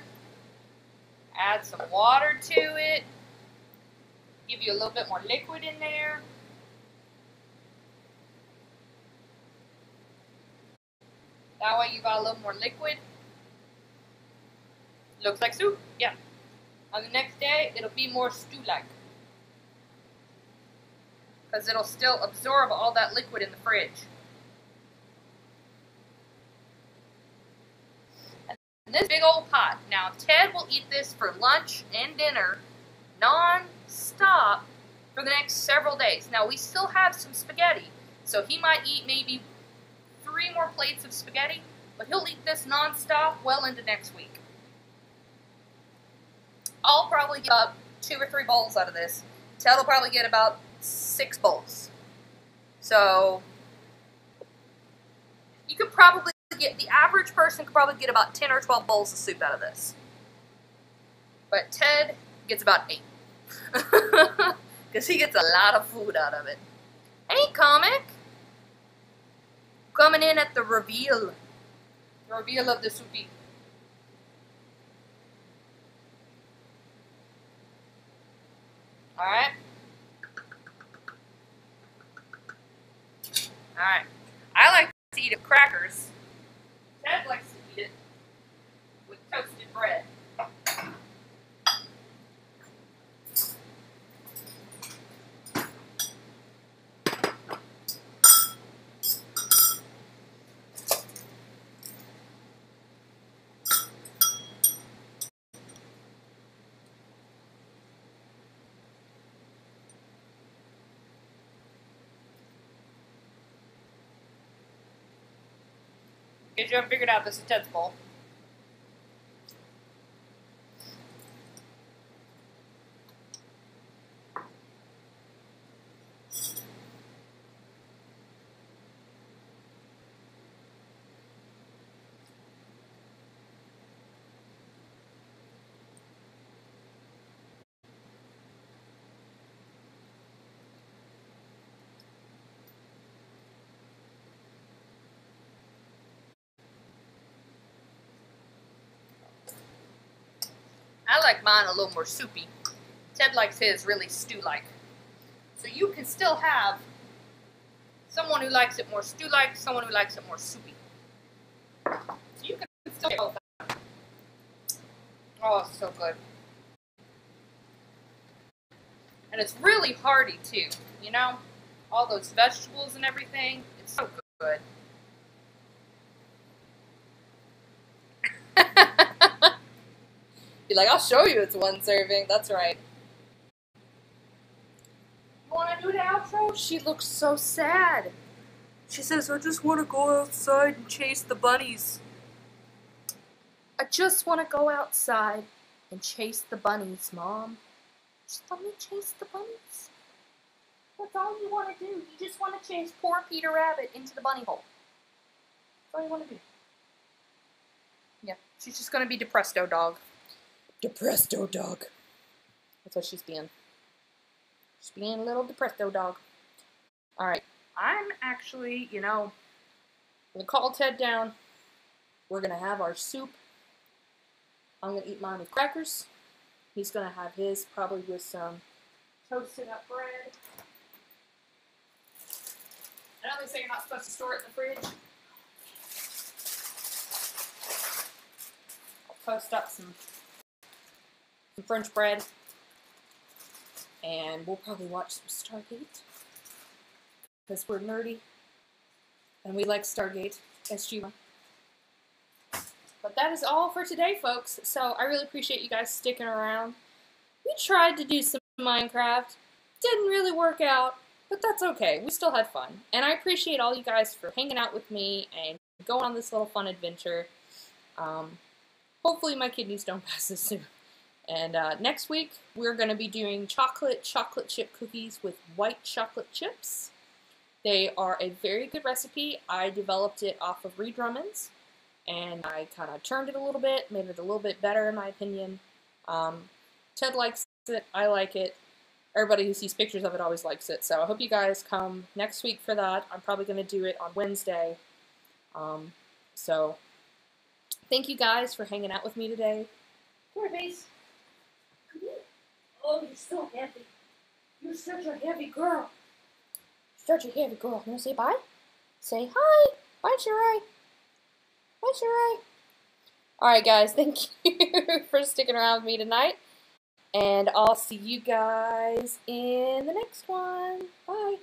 add some water to it, give you a little bit more liquid in there. That way you got a little more liquid. Looks like soup, yeah. On the next day, it'll be more stew-like. Because it'll still absorb all that liquid in the fridge. And this big old pot. Now, Ted will eat this for lunch and dinner, non-stop, for the next several days. Now, we still have some spaghetti, so he might eat maybe 3 more plates of spaghetti, but he'll eat this non-stop well into next week. I'll probably get about 2 or 3 bowls out of this. Ted will probably get about 6 bowls. So, you could probably get, the average person could probably get about 10 or 12 bowls of soup out of this. But Ted gets about 8. Because he gets a lot of food out of it. Hey, Comic! Coming in at the reveal. The reveal of the soupy. Alright? Alright. I like to eat it with crackers. Ted likes to eat it with toasted bread. Because you haven't figured out this is Ted's bowl. I like mine a little more soupy. Ted likes his really stew-like. So you can still have someone who likes it more stew-like, someone who likes it more soupy. So you can still get both of them. Oh, it's so good. And it's really hearty too, you know? All those vegetables and everything. It's so good. Be like, I'll show you it's 1 serving. That's right. You want to do the outro? She looks so sad. She says, I just want to go outside and chase the bunnies. I just want to go outside and chase the bunnies, Mom. Just let me chase the bunnies. That's all you want to do. You just want to chase poor Peter Rabbit into the bunny hole. That's all you want to do. Yeah, she's just going to be depresto dog. Depresto dog. That's what she's being. She's being a little depresto dog. Alright. I'm actually, you know, I'm going to call Ted down. We're going to have our soup. I'm going to eat mine with crackers. He's going to have his probably with some toasted up bread. I know they say you're not supposed to store it in the fridge. I'll toast up some French bread, and we'll probably watch some Stargate, because we're nerdy, and we like Stargate, SG1. But that is all for today, folks, so I really appreciate you guys sticking around. We tried to do some Minecraft, didn't really work out, but that's okay, we still had fun, and I appreciate all you guys for hanging out with me and going on this little fun adventure. Hopefully my kidneys don't pass this soon. And next week, we're going to be doing chocolate chip cookies with white chocolate chips. They are a very good recipe. I developed it off of Reed Drummond's. and I kind of turned it a little bit, made it a little bit better in my opinion. Ted likes it, I like it. Everybody who sees pictures of it always likes it. So I hope you guys come next week for that. I'm probably going to do it on Wednesday. So thank you guys for hanging out with me today.
Come here, Base. Come here. Oh, you're so heavy. You're such a heavy girl. Such a heavy girl. You want to say bye? Say hi. Bye, Shirai. Bye, Shirai.
Alright, guys. Thank you for sticking around with me tonight. And I'll see you guys in the next one. Bye.